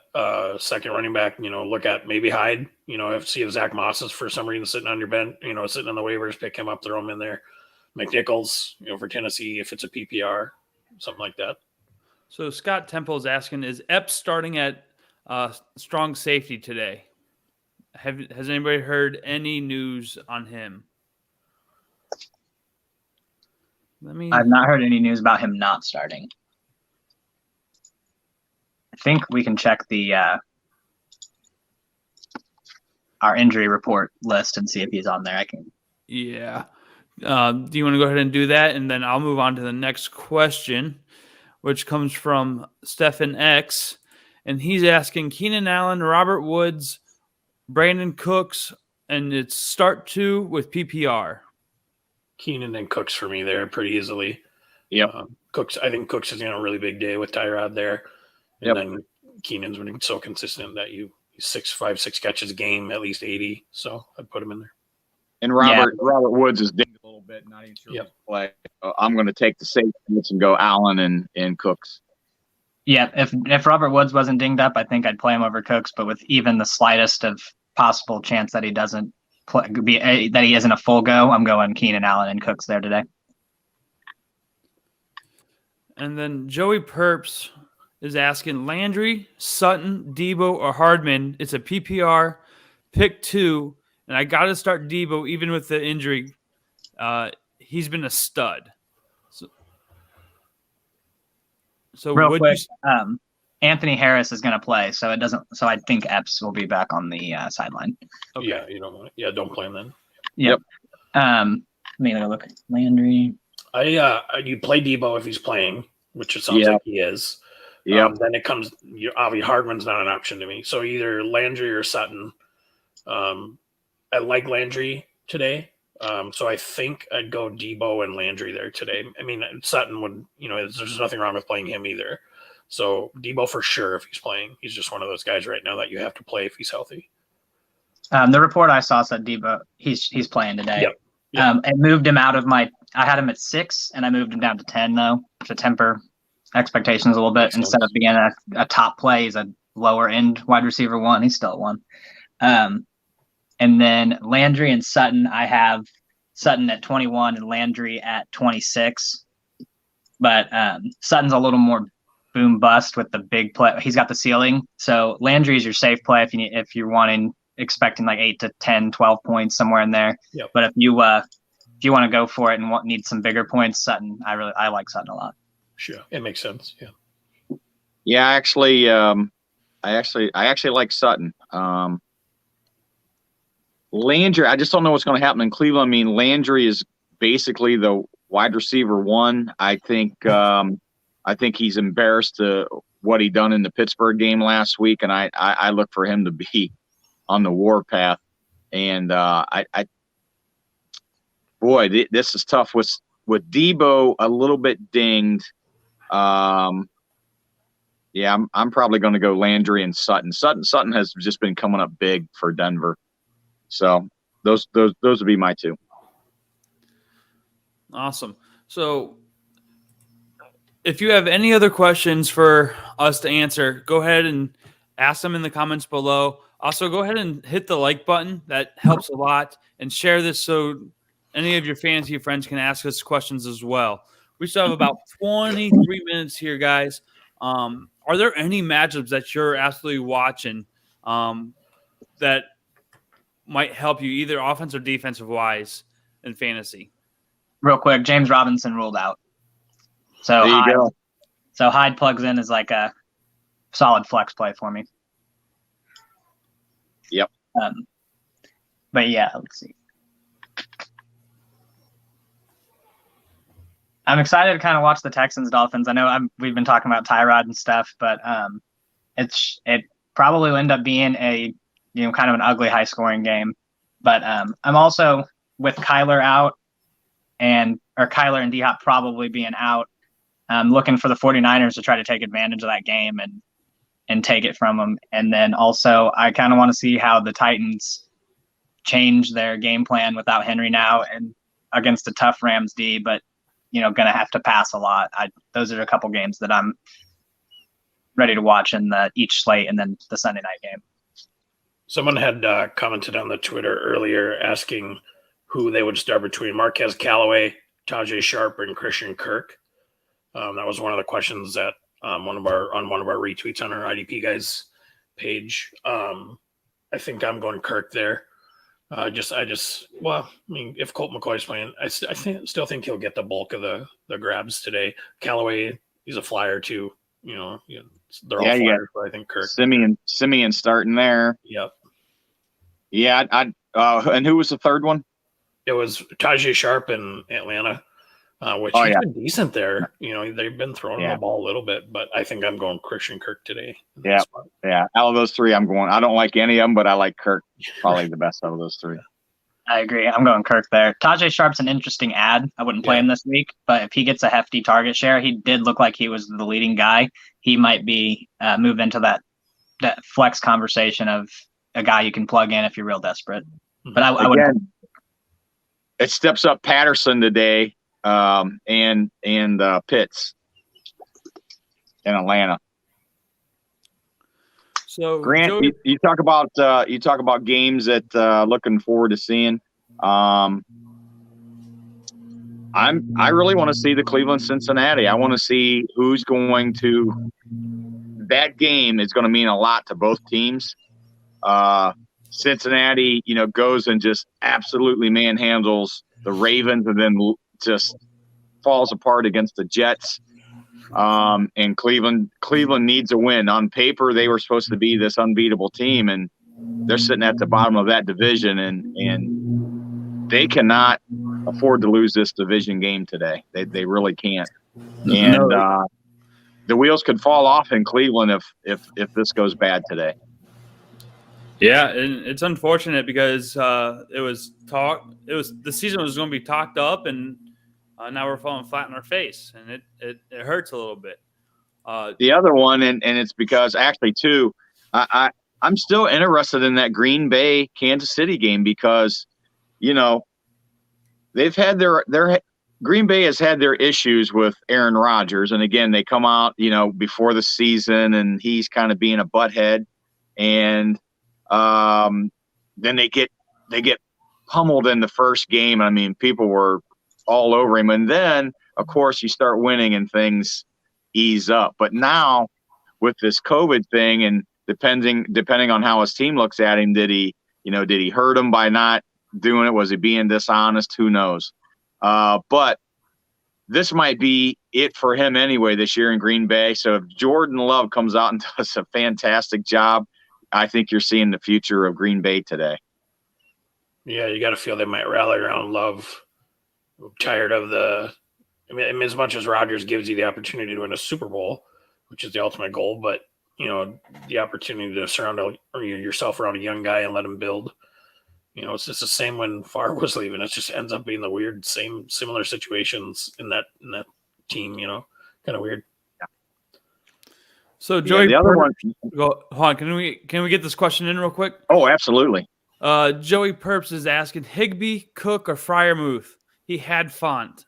second running back, look at maybe Hyde. See if Zach Moss is for some reason sitting on your bench, sitting on the waivers, pick him up, throw him in there. McNichols, for Tennessee, if it's a PPR, something like that. So Scott Temple is asking, is Epps starting at strong safety today? Has anybody heard any news on him? I've not heard any news about him not starting. I think we can check the our injury report list and see if he's on there. Yeah. Do you want to go ahead and do that? And then I'll move on to the next question, which comes from Stephen X. And he's asking Keenan Allen, Robert Woods, Brandon Cooks, and it's start 2 with PPR. Keenan and Cooks for me there pretty easily. Yep. I think Cooks is going to have a really big day with Tyrod there. And then Keenan's been so consistent that he's 6 catches a game, at least 80. So I'd put him in there. And Robert Woods is dinged a little bit, not even sure to play. I'm going to take the safe and go Allen and Cooks. Yeah, if Robert Woods wasn't dinged up, I think I'd play him over Cooks. But with even the slightest of possible chance that he doesn't that he isn't a full go, I'm going Keenan Allen and Cooks there today. And then Joey Perps is asking Landry, Sutton, Debo, or Hardman. It's a PPR pick 2, and I got to start Debo even with the injury. He's been a stud. So real quick, Anthony Harris is going to play, so it doesn't. So I think Epps will be back on the sideline. Okay. Yeah, you don't want it. Yeah, don't play him then. Yep. Let me look at Landry. You play Debo if he's playing, which it sounds like he is. Yeah. Then it comes. Obviously, Hardman's not an option to me. So either Landry or Sutton. I like Landry today. So I think I'd go Debo and Landry there today. I mean, Sutton would, there's nothing wrong with playing him either. So Debo for sure if he's playing. He's just one of those guys right now that you have to play if he's healthy. The report I saw said Debo, he's playing today. Yep. I moved him out of I had him at 6, and I moved him down to 10, though, to temper expectations a little bit. Instead of being a top play, he's a lower-end wide receiver 1. He's still at 1. And then Landry and Sutton, I have Sutton at 21 and Landry at 26. But Sutton's a little more boom bust with the big play. He's got the ceiling. So Landry is your safe play if you're expecting like 8 to 10, 12 points somewhere in there. Yep. But if you want to go for it and need some bigger points, Sutton, I like Sutton a lot. Sure, it makes sense. Yeah. Yeah, I actually like Sutton. Landry, I just don't know what's going to happen in Cleveland. I mean, Landry is basically the wide receiver 1. I think he's embarrassed what he done in the Pittsburgh game last week, and I look for him to be on the warpath. And this is tough with Debo a little bit dinged. I'm probably going to go Landry and Sutton. Sutton has just been coming up big for Denver. So those would be my 2. Awesome. So if you have any other questions for us to answer, go ahead and ask them in the comments below. Also, go ahead and hit the like button. That helps a lot. And share this so any of your fantasy friends can ask us questions as well. We still have about 23 minutes here, guys. Are there any matchups that you're absolutely watching that might help you either offense or defensive wise in fantasy? Real quick, James Robinson ruled out. So there you go. So Hyde plugs in as like a solid flex play for me. Yep. But yeah, let's see. I'm excited to kind of watch the Texans Dolphins. I know we've been talking about Tyrod and stuff, but it probably will end up being a kind of an ugly high scoring game. But I'm also with Kyler out or Kyler and D-Hop probably being out. I'm looking for the 49ers to try to take advantage of that game and take it from them. And then also I kind of want to see how the Titans change their game plan without Henry now and against a tough Rams D, but going to have to pass a lot. Those are a couple games that I'm ready to watch in each slate and then the Sunday night game. Someone had commented on the Twitter earlier asking who they would start between Marquez Callaway, Taj Sharp, and Christian Kirk. That was one of the questions that one of our retweets on our IDP Guys page. I think I'm going Kirk there. If Colt McCoy's playing, I still think he'll get the bulk of the grabs today. Callaway, he's a flyer too. They're all flyers, but I think Kirk. Simeon starting there. Yep. Yeah, and who was the third one? It was Taj Sharp in Atlanta, which he's been decent there. They've been throwing the ball a little bit, but I think I'm going Christian Kirk today. Yeah. Out of those 3, I'm going. I don't like any of them, but I like Kirk probably the best out of those 3. I agree. I'm going Kirk there. Taj Sharp's an interesting ad. I wouldn't play him this week, but if he gets a hefty target share, he did look like he was the leading guy. He might be move into that flex conversation of a guy you can plug in if you're real desperate. But I would. It steps up Patterson today, and Pitts in Atlanta. So Grant, you talk about games that looking forward to seeing. I really want to see the Cleveland Cincinnati. I want to see who's going to. That game is going to mean a lot to both teams. Cincinnati, goes and just absolutely manhandles the Ravens and then just falls apart against the Jets. And Cleveland needs a win. On paper, they were supposed to be this unbeatable team, and they're sitting at the bottom of that division, and they cannot afford to lose this division game today. They really can't. And the wheels could fall off in Cleveland if this goes bad today. Yeah, and it's unfortunate because the season was going to be talked up, and now we're falling flat in our face, and it hurts a little bit. The other one, and it's because actually too, I'm still interested in that Green Bay Kansas City game because, they've had their Green Bay has had their issues with Aaron Rodgers, and again they come out before the season and he's kind of being a butthead, and then they get pummeled in the first game. I mean, people were all over him, and then of course you start winning and things ease up. But now with this COVID thing, and depending on how his team looks at him, did he hurt him by not doing it? Was he being dishonest? Who knows? But this might be it for him anyway this year in Green Bay. So if Jordan Love comes out and does a fantastic job, I think you're seeing the future of Green Bay today. Yeah, you got to feel they might rally around Love. I'm tired of as much as Rodgers gives you the opportunity to win a Super Bowl, which is the ultimate goal, but the opportunity to surround yourself around a young guy and let him build. It's just the same when Favre was leaving. It just ends up being the weird similar situations in that team. Kind of weird. So Joey, the other one. Hold on, can we get this question in real quick? Oh, absolutely. Joey Perps is asking Higbee, Cook, or Freiermuth. He had Fant.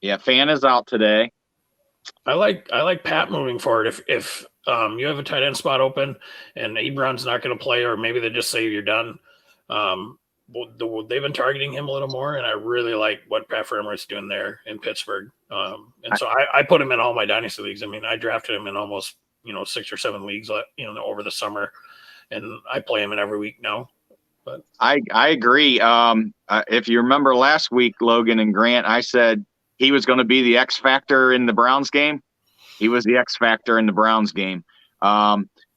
Yeah, Fant is out today. I like Pat moving forward. If you have a tight end spot open and Ebron's not going to play, or maybe they just say you're done, they've been targeting him a little more, and I really like what Pat Freiermuth's doing there in Pittsburgh. And so I put him in all my dynasty leagues. I mean, I drafted him in almost 6 or 7 leagues over the summer, and I play him in every week now. But I agree. If you remember last week, Logan and Grant, I said he was going to be the X factor in the Browns game. He was the X factor in the Browns game.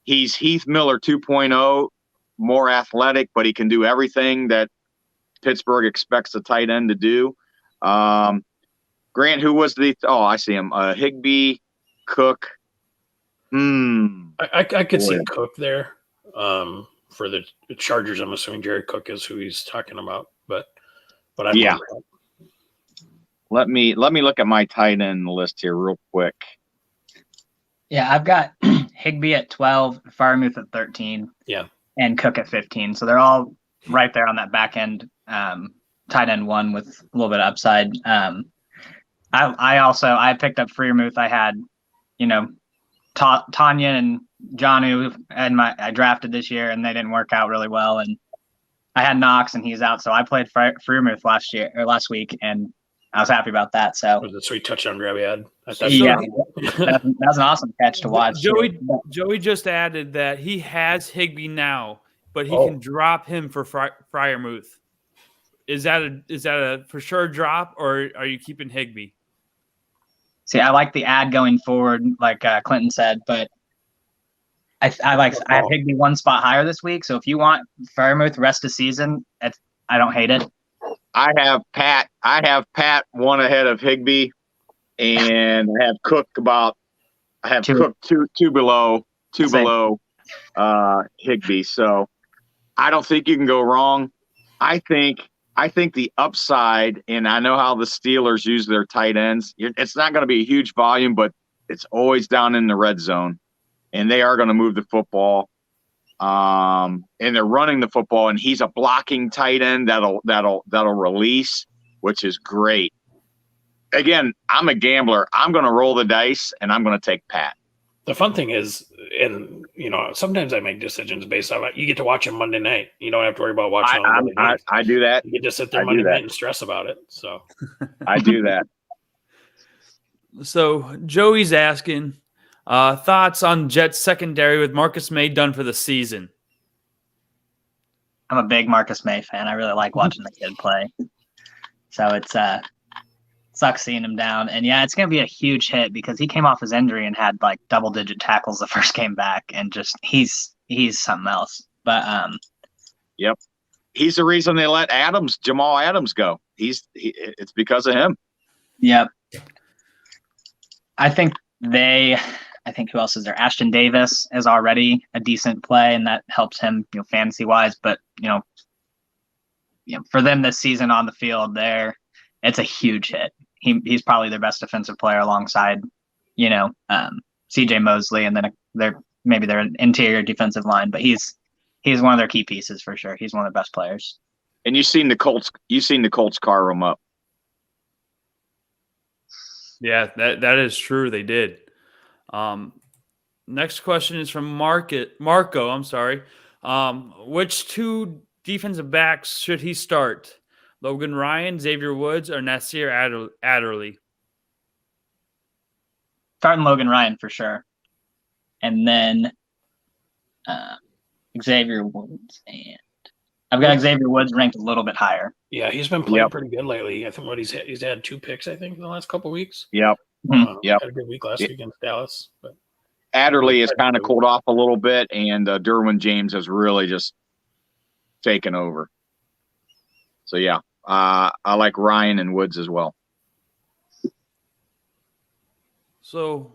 He's Heath Miller 2.0, more athletic, but he can do everything that Pittsburgh expects a tight end to do. Grant, who was I see him. Higbee, Cook. I could see Cook there. For the Chargers, I'm assuming Jared Cook is who he's talking about, but I yeah. Let me look at my tight end list here real quick. Yeah, I've got Higbee at 12, Freiermuth at 13, and Cook at 15. So they're all right there on that back end tight end one with a little bit of upside. I picked up Freiermuth. I had, Tanya and Jonnu and I drafted this year, and they didn't work out really well. And I had Knox, and he's out, so I played Freiermuth last week, and I was happy about that. So it was a sweet touchdown grab he had. That was an awesome catch to watch. Joey just added that he has Higbee now, but he can drop him for Freiermuth. Is that a for sure drop, or are you keeping Higbee? See, I like the ad going forward, like Clinton said, but I have Higbee one spot higher this week. So if you want Freiermuth rest of season, I don't hate it. I have Pat one ahead of Higbee, and I have Cook Cook two below Higbee. So I don't think you can go wrong. I think the upside, and I know how the Steelers use their tight ends. It's not going to be a huge volume, but it's always down in the red zone, and they are going to move the football. And they're running the football, and he's a blocking tight end that'll release, which is great. Again, I'm a gambler. I'm going to roll the dice, and I'm going to take Pat. The fun thing is, and sometimes I make decisions based on you get to watch him Monday night. You don't have to worry about watching. I do that. You get to sit there Monday night and stress about it. So I do that. So Joey's asking thoughts on Jets secondary with Marcus May done for the season. a big Marcus May fan. I really like watching the kid play. So it's sucks seeing him down. And yeah, it's gonna be a huge hit because he came off his injury and had like double-digit tackles the first game back, and just he's something else. But yep, he's the reason they let Jamal Adams go. It's because of him. Yep. I think who else is there? Ashton Davis is already a decent play, and that helps him, fantasy wise. But for them this season on the field, it's a huge hit. He's probably their best defensive player alongside, C.J. Mosley, and then maybe their interior defensive line. But he's one of their key pieces for sure. He's one of the best players. And you've seen the Colts carve him up. Yeah, that is true. They did. Next question is from Marco. I'm sorry. Which two defensive backs should he start? Logan Ryan, Xavier Woods, or Nasir Adderley? Starting Logan Ryan for sure. And then Xavier Woods. And I've got Xavier Woods ranked a little bit higher. Yeah, he's been playing pretty good lately. I think he's had 2 picks, I think, in the last couple of weeks. Yep. Had a good week last week against Dallas. But Adderley has kind of cooled off a little bit, and Derwin James has really just taken over. So, yeah, I like Ryan and Woods as well. So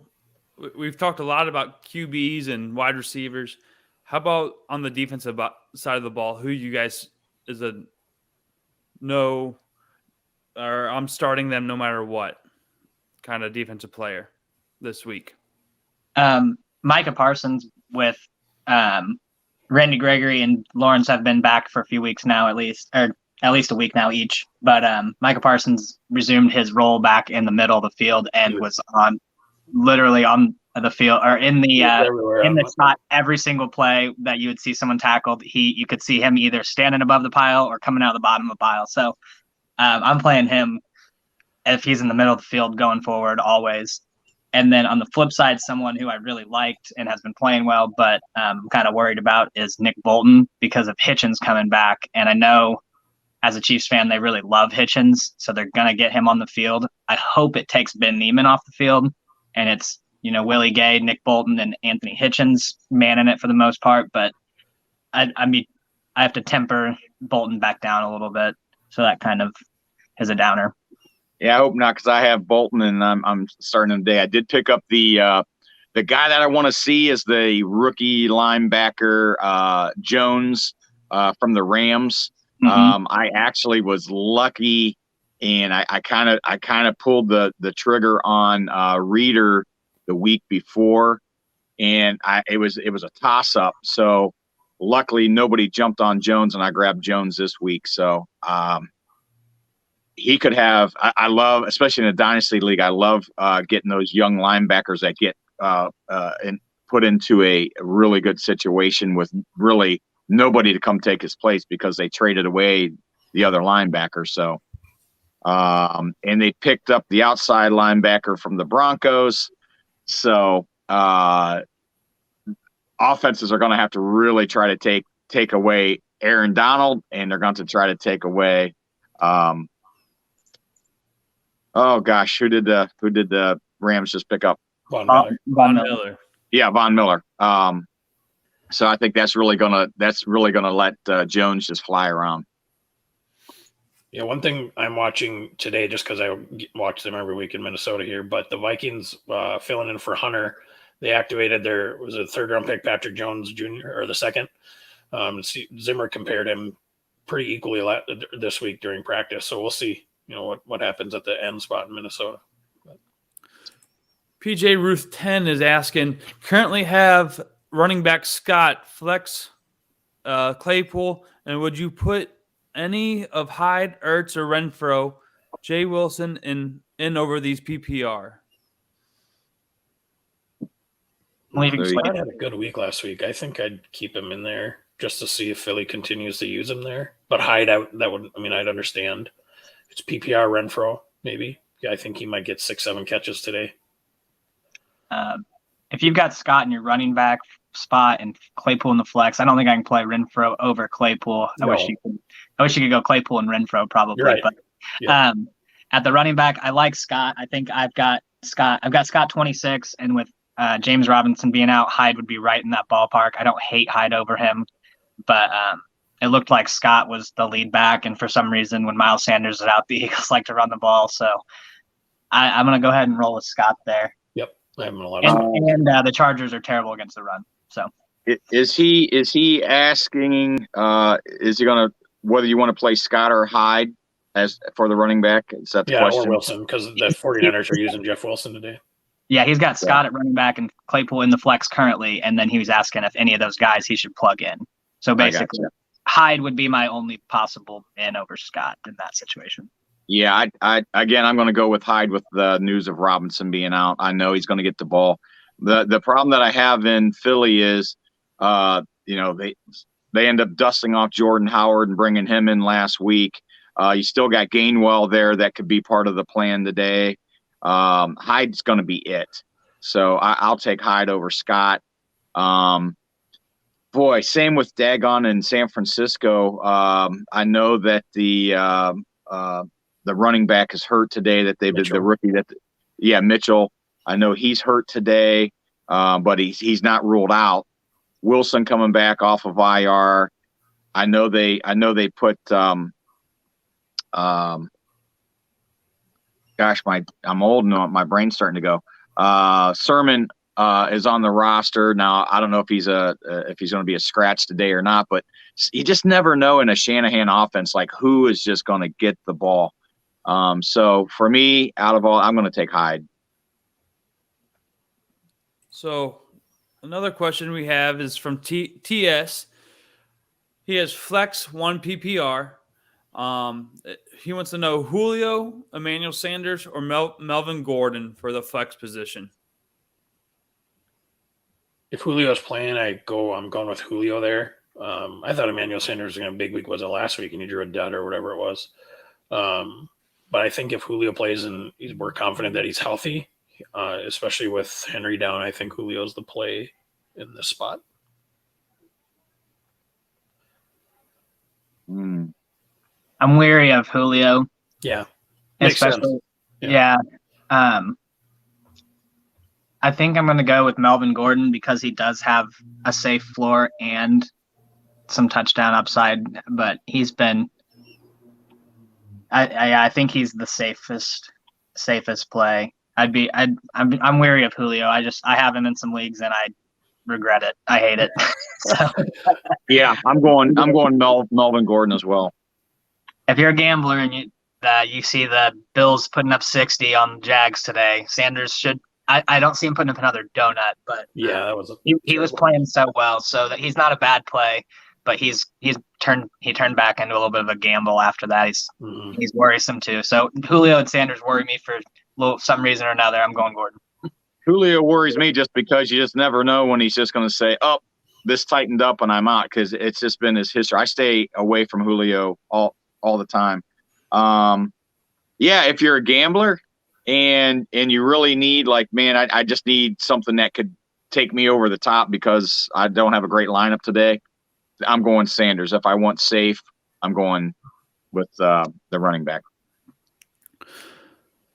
we've talked a lot about QBs and wide receivers. How about on the defensive side of the ball? Who you guys is a no, or I'm starting them no matter what kind of defensive player this week? Micah Parsons with Randy Gregory and Lawrence have been back for a few weeks now, at least a week now each. But Micah Parsons resumed his role back in the middle of the field and was literally on the field or in the spot every single play that you would see someone tackled. You could see him either standing above the pile or coming out of the bottom of the pile. So I'm playing him if he's in the middle of the field going forward always. And then on the flip side, someone who I really liked and has been playing well, but I'm kind of worried about is Nick Bolton because of Hitchens coming back. And I know as a Chiefs fan, they really love Hitchens, so they're going to get him on the field. I hope it takes Ben Neiman off the field, and it's, Willie Gay, Nick Bolton, and Anthony Hitchens manning it for the most part. But I have to temper Bolton back down a little bit, so that kind of is a downer. Yeah, I hope not, because I have Bolton, and I'm starting him today. I did pick up the guy that I want to see is the rookie linebacker Jones from the Rams. Mm-hmm. I actually was lucky, and I kind of pulled the trigger on Reader the week before, and it was a toss up. So luckily nobody jumped on Jones, and I grabbed Jones this week. So he could have. I love, especially in a dynasty league, I love getting those young linebackers that get and put into a really good situation with really nobody to come take his place because they traded away the other linebacker. So, and they picked up the outside linebacker from the Broncos. So, offenses are going to have to really try to take away Aaron Donald, and they're going to try to take away. Oh gosh, who did the Rams just pick up? Von Miller. Yeah, Von Miller. So I think that's really gonna let Jones just fly around. Yeah, one thing I'm watching today, just because I watch them every week in Minnesota here, but the Vikings filling in for Hunter, they activated their third-round pick Patrick Jones Jr. or the second. Zimmer compared him pretty equally this week during practice, so we'll see. What happens at the end spot in Minnesota. PJ Ruth 10 is asking, currently have running back Scott, flex Claypool, and would you put any of Hyde, Ertz, or Renfro, Jay Wilson in over these PPR? Scott had a good week last week. I think I'd keep him in there just to see if Philly continues to use him there. But Hyde, I'd understand. It's PPR Renfro, maybe. Yeah, I think he might get 6-7 catches today. if you've got Scott in your running back spot and Claypool in the flex, I don't think I can play Renfro over Claypool. I wish you could go Claypool and Renfro probably. Right. But at the running back, I like Scott. I think I've got Scott 26, and with James Robinson being out, Hyde would be right in that ballpark. I don't hate Hyde over him, but it looked like Scott was the lead back, and for some reason, when Miles Sanders is out, the Eagles like to run the ball. So I'm going to go ahead and roll with Scott there. Yep, I'm going to let and the Chargers are terrible against the run. So is he asking? Is he going to whether you want to play Scott or Hyde as for the running back? Is that the question? Or Wilson, because the 49ers are using Jeff Wilson today. Yeah, he's got Scott at running back and Claypool in the flex currently, and then he was asking if any of those guys he should plug in. So basically, Hyde would be my only possible in over Scott in that situation. Yeah, I'm going to go with Hyde with the news of Robinson being out. I know he's going to get the ball. The problem that I have in Philly is, they end up dusting off Jordan Howard and bringing him in last week. You still got Gainwell there that could be part of the plan today. Hyde's going to be it. So I'll take Hyde over Scott. Same with Dagon in San Francisco. I know that the running back is hurt today. That they've been the rookie. Mitchell. I know he's hurt today, but he's not ruled out. Wilson coming back off of IR. I know they put. I'm old and my brain's starting to go. Sermon is on the roster now. I don't know if he's going to be a scratch today or not, but you just never know in a Shanahan offense, like who is just going to get the ball. So for me, out of all, I'm going to take Hyde. So another question we have is from TS. He has flex 1 PPR. He wants to know Julio, Emmanuel Sanders, or Melvin Gordon for the flex position. If Julio's playing, I'm going with Julio there. I thought Emmanuel Sanders was going to have a big week. Was it last week? And he drew a dud or whatever it was. But I think if Julio plays and we're confident that he's healthy, especially with Henry down, I think Julio's the play in this spot. I'm weary of Julio. Yeah. Makes sense. Yeah. I think I'm going to go with Melvin Gordon because he does have a safe floor and some touchdown upside, but he's been I think he's the safest play. I'm wary of Julio. I have him in some leagues and I regret it. I hate it. So. Yeah, I'm going Melvin Gordon as well. If you're a gambler and you see the Bills putting up 60 on the Jags today, Sanders should. I don't see him putting up another donut, but yeah, he was playing so well, so that he's not a bad play. But he turned back into a little bit of a gamble after that. He's worrisome too. So Julio and Sanders worry me for some reason or another. I'm going Gordon. Julio worries me just because you just never know when he's just going to say, "Oh, this tightened up and I'm out," because it's just been his history. I stay away from Julio all the time. If you're a gambler and you really need I just need something that could take me over the top because I don't have a great lineup today, I'm going Sanders. If I want safe, I'm going with the running back.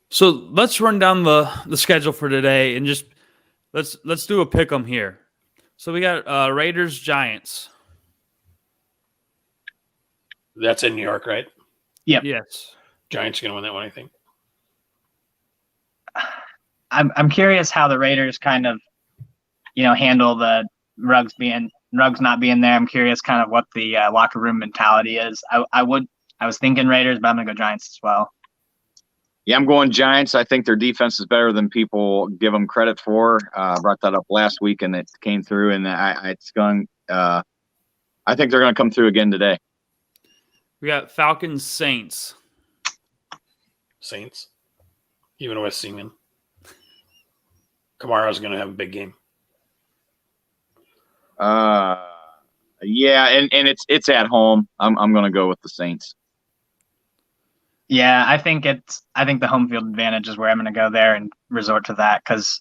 So let's run down the schedule for today and just let's do a pick 'em here. So we got Raiders Giants. That's in New York, right? Yep. Yes. Giants are going to win that one, I think. I'm curious how the Raiders kind of, handle the Ruggs not being there. I'm curious kind of what the locker room mentality is. I was thinking Raiders, but I'm going to go Giants as well. Yeah, I'm going Giants. I think their defense is better than people give them credit for. Brought that up last week, and it came through. And I think they're going to come through again today. We got Falcons Saints. Saints, even with Seaman. Kamara's going to have a big game. Yeah, and it's at home. I'm going to go with the Saints. Yeah, I think the home field advantage is where I'm going to go there and resort to that because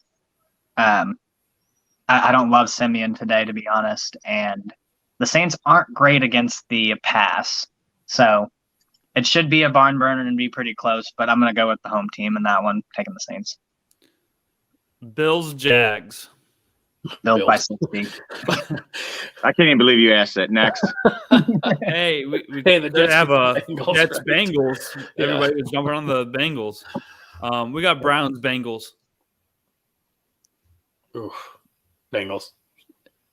I don't love Simeon today, to be honest. And the Saints aren't great against the pass. So it should be a barn burner and be pretty close, but I'm going to go with the home team in that one, taking the Saints. Bills, Jags. Bills by 60. I can't even believe you asked that. Next. Hey, we the Jets have a Bengals, Jets right? Bengals. Yeah. Everybody was jumping on the Bengals. We got Browns, Bengals. Oof. Bengals.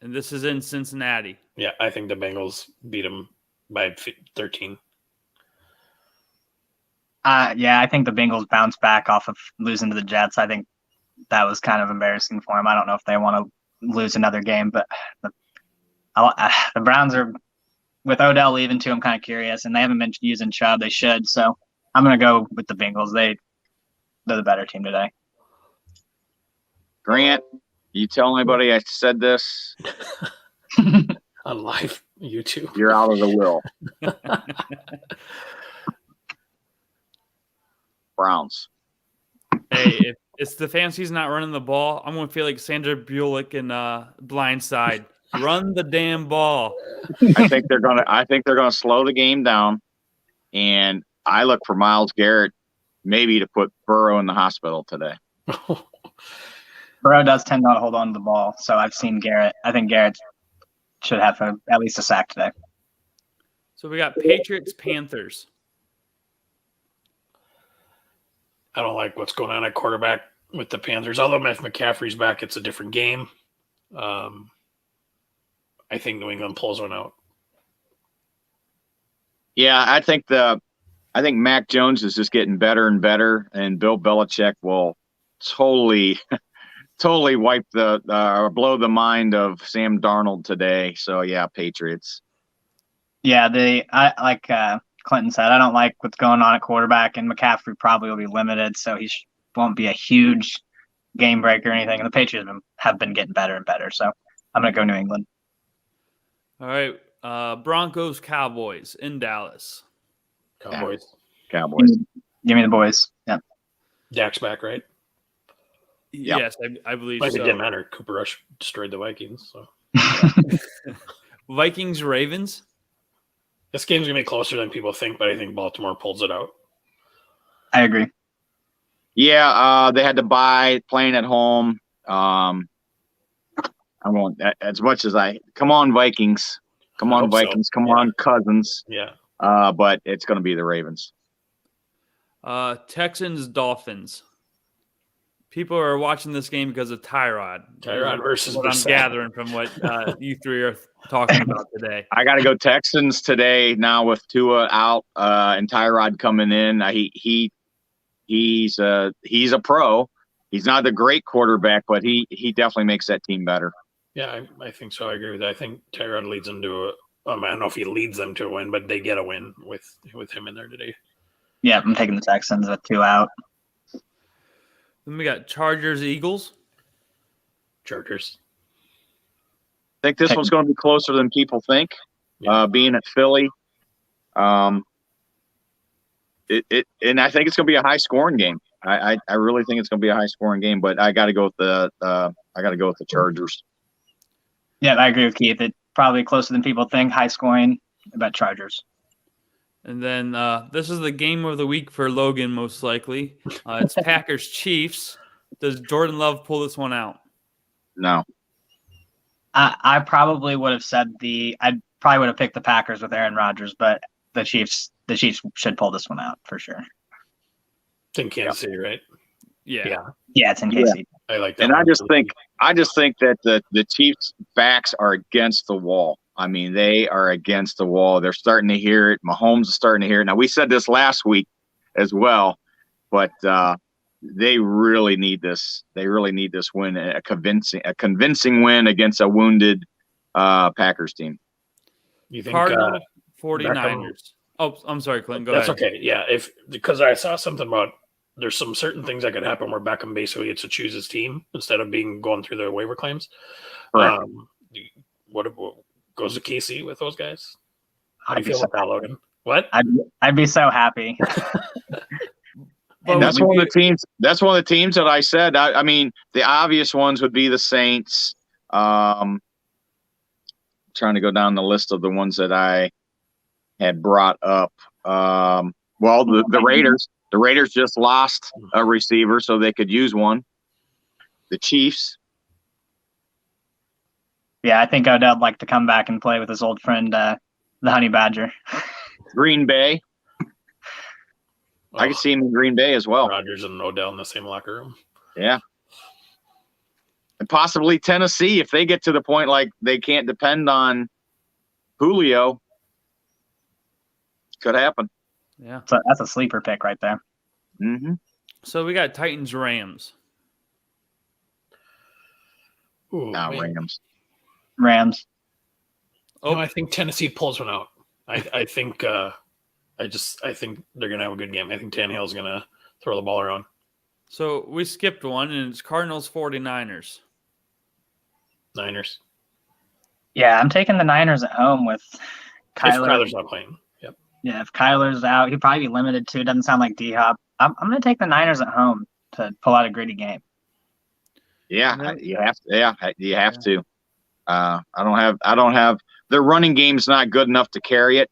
And this is in Cincinnati. Yeah, I think the Bengals beat them by 13. Yeah, I think the Bengals bounce back off of losing to the Jets. I think that was kind of embarrassing for them. I don't know if they want to lose another game, but the Browns are, with Odell leaving too, I'm kind of curious, and they haven't been using Chubb. They should, so I'm going to go with the Bengals. They're the better team today. Grant, you tell anybody I said this, On live YouTube. you're out of the will. Browns. Hey, if it's the Fancy's not running the ball, I'm going to feel like Sandra Bullock in Blindside. Run the damn ball. I think they're gonna slow the game down, and I look for Myles Garrett maybe to put Burrow in the hospital today. Burrow does tend not to hold on to the ball, so I've seen Garrett. I think Garrett should have at least a sack today. So we got Patriots, Panthers. I don't like what's going on at quarterback with the Panthers. Although if McCaffrey's back, it's a different game. I think New England pulls one out. Yeah, I think Mac Jones is just getting better and better, and Bill Belichick will totally wipe or blow the mind of Sam Darnold today. So yeah, Patriots. Yeah, like Clinton said, I don't like what's going on at quarterback, and McCaffrey probably will be limited, so he won't be a huge game breaker or anything. And the Patriots have been getting better and better, so I'm going to go New England. All right. Broncos, Cowboys in Dallas. Cowboys. Cowboys. Give me the boys. Yeah. Dak's back, right? Yep. Yes, I believe Like so. it didn't matter. Cooper Rush destroyed the Vikings. So Vikings, Ravens. this game's gonna be closer than people think, but I think Baltimore pulls it out. I agree. Yeah, they had to buy playing at home. I'm going as much as come on Vikings. Come on Vikings. So. Come on Cousins. Yeah. But it's going to be the Ravens. Texans, Dolphins. People are watching this game because of Tyrod. Tyrod versus what I'm Brissett. gathering from what you three are talking about today. I got to go Texans today now with Tua out and Tyrod coming in. He's a pro. He's not a great quarterback, but he definitely makes that team better. Yeah, I think so. I agree with that. I think Tyrod leads them to I don't know if he leads them to a win, but they get a win with him in there today. Yeah, I'm taking the Texans with 2 out. Then we got Chargers, Eagles. Chargers. I think this one's going to be closer than people think. Yeah. Being at Philly, and I think it's going to be a high scoring game. I really think it's going to be a high scoring game, but I got to go with the Chargers. Yeah, I agree with Keith. It's probably closer than people think. High scoring. I bet Chargers. And then this is the game of the week for Logan, most likely. It's Packers, Chiefs. Does Jordan Love pull this one out? No. I probably would have said I probably would have picked the Packers with Aaron Rodgers, but the Chiefs should pull this one out for sure. It's in Kansas City, right? Yeah. Yeah, it's in KC. I like that. And one. I just think that the Chiefs' backs are against the wall. I mean, they are against the wall. They're starting to hear it. Mahomes is starting to hear it. Now, we said this last week as well, but they really need this. They really need this win, a convincing win against a wounded Packers team. You think Cardinal, 49ers. Beckham- Oh, I'm sorry, Clinton. Go That's ahead. okay. Yeah, because I saw something about there's some certain things that could happen where Beckham basically gets to choose his team instead of going through the waiver claims. Correct. What goes to KC with those guys? How do you feel about that, Logan? What? I'd be so happy. That's one of the teams. That's one of the teams that I said. I mean, the obvious ones would be the Saints. Trying to go down the list of the ones that I had brought up. Well, the Raiders just lost a receiver, so they could use one. The Chiefs. Yeah, I think Odell'd like to come back and play with his old friend, the Honey Badger. Green Bay. I can see him in Green Bay as well. Rodgers and Odell in the same locker room. Yeah. And possibly Tennessee, if they get to the point like they can't depend on Julio. Could happen. Yeah. So that's a sleeper pick right there. Mm-hmm. So we got Titans Rams. Ooh, Rams. Oh, no, I think Tennessee pulls one out. I think I think they're gonna have a good game. I think Tannehill's gonna throw the ball around. So we skipped one, and it's Cardinals 49ers. Niners. Yeah, I'm taking the Niners at home with Kyler. If Kyler's not playing. Yep. Yeah, if Kyler's out, he'll probably be limited too. Doesn't sound like D-Hop. I'm going to take the Niners at home to pull out a gritty game. Yeah, you have to. Yeah, you have to. I don't have. Their running game's not good enough to carry it.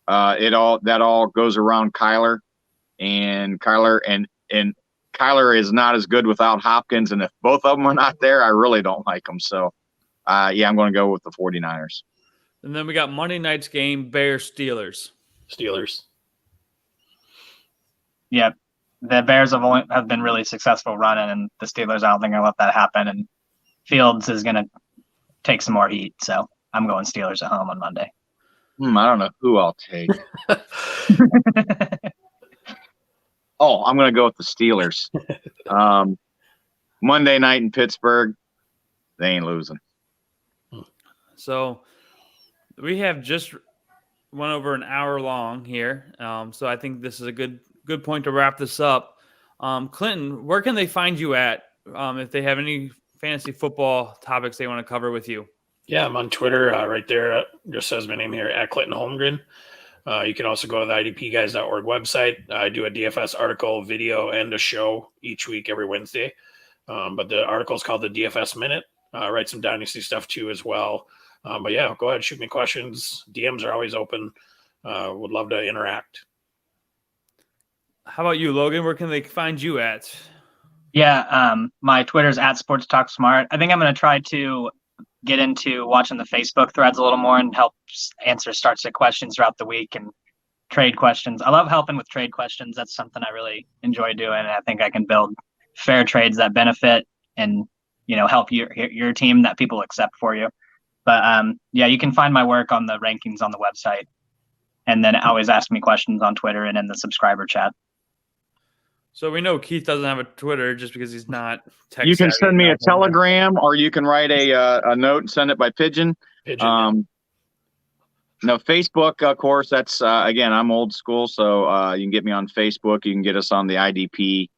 That all goes around Kyler, and Kyler is not as good without Hopkins. And if both of them are not there, I really don't like them. So, yeah, I'm going to go with the 49ers. And then we got Monday night's game, Bears-Steelers. Steelers. Yep. The Bears have been really successful running, and the Steelers, I don't think, are going to let that happen. And Fields is going to take some more heat. So I'm going Steelers at home on Monday. I don't know who I'll take. Oh, I'm going to go with the Steelers. Monday night in Pittsburgh, they ain't losing. So we have just went over an hour long here. So I think this is a good point to wrap this up. Clinton, where can they find you at if they have any fantasy football topics they want to cover with you? Yeah, I'm on Twitter right there. Just says my name here, at Clinton Holmgren. You can also go to the IDPguys.org website. I do a DFS article, video, and a show each week, every Wednesday. But the article is called the DFS Minute. I write some Dynasty stuff too as well. But yeah, go ahead, shoot me questions. DMs are always open. Would love to interact. How about you, Logan? Where can they find you at? Yeah, my Twitter's at Sports Talk Smart. I think I'm going to try to get into watching the Facebook threads a little more and help answer start-sit questions throughout the week and trade questions. I love helping with trade questions. That's something I really enjoy doing, and I think I can build fair trades that benefit and help your team that people accept for you. But yeah, you can find my work on the rankings on the website, and then always ask me questions on Twitter and in the subscriber chat. So we know Keith doesn't have a Twitter just because he's not tech You can savvy. send me a telegram, or you can write a note and send it by pigeon. No, Facebook, of course, that's again, I'm old school, so you can get me on Facebook. You can get us on the IDP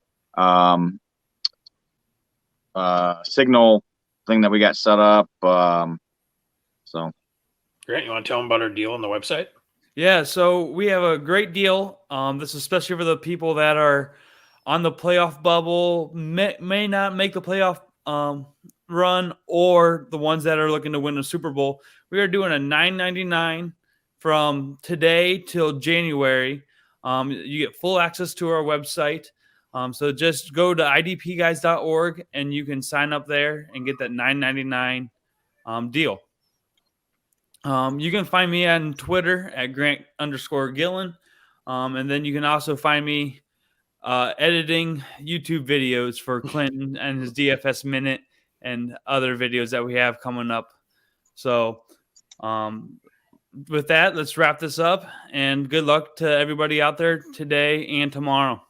signal thing that we got set up. So Grant, you want to tell them about our deal on the website? Yeah, so we have a great deal. This is especially for the people that are on the playoff bubble, may not make the playoff run, or the ones that are looking to win a Super Bowl. We are doing a $9.99 from today till January. You get full access to our website. So just go to idpguys.org and you can sign up there and get that $9.99 deal. You can find me on Twitter at Grant_Gillen. And then you can also find me editing YouTube videos for Clinton and his DFS Minute and other videos that we have coming up. So with that, let's wrap this up, and good luck to everybody out there today and tomorrow.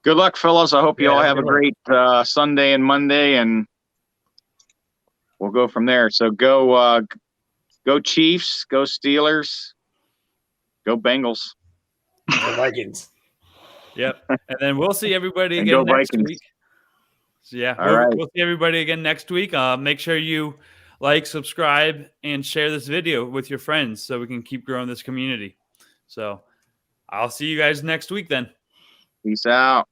Good luck, fellas. I hope you all have a great Sunday and Monday, and we'll go from there. So go Chiefs, go Steelers, go Bengals. The Vikings. Yep. And then we'll see everybody again next week. So yeah, we'll see everybody again next week. Make sure you like, subscribe, and share this video with your friends so we can keep growing this community. So I'll see you guys next week then. Peace out.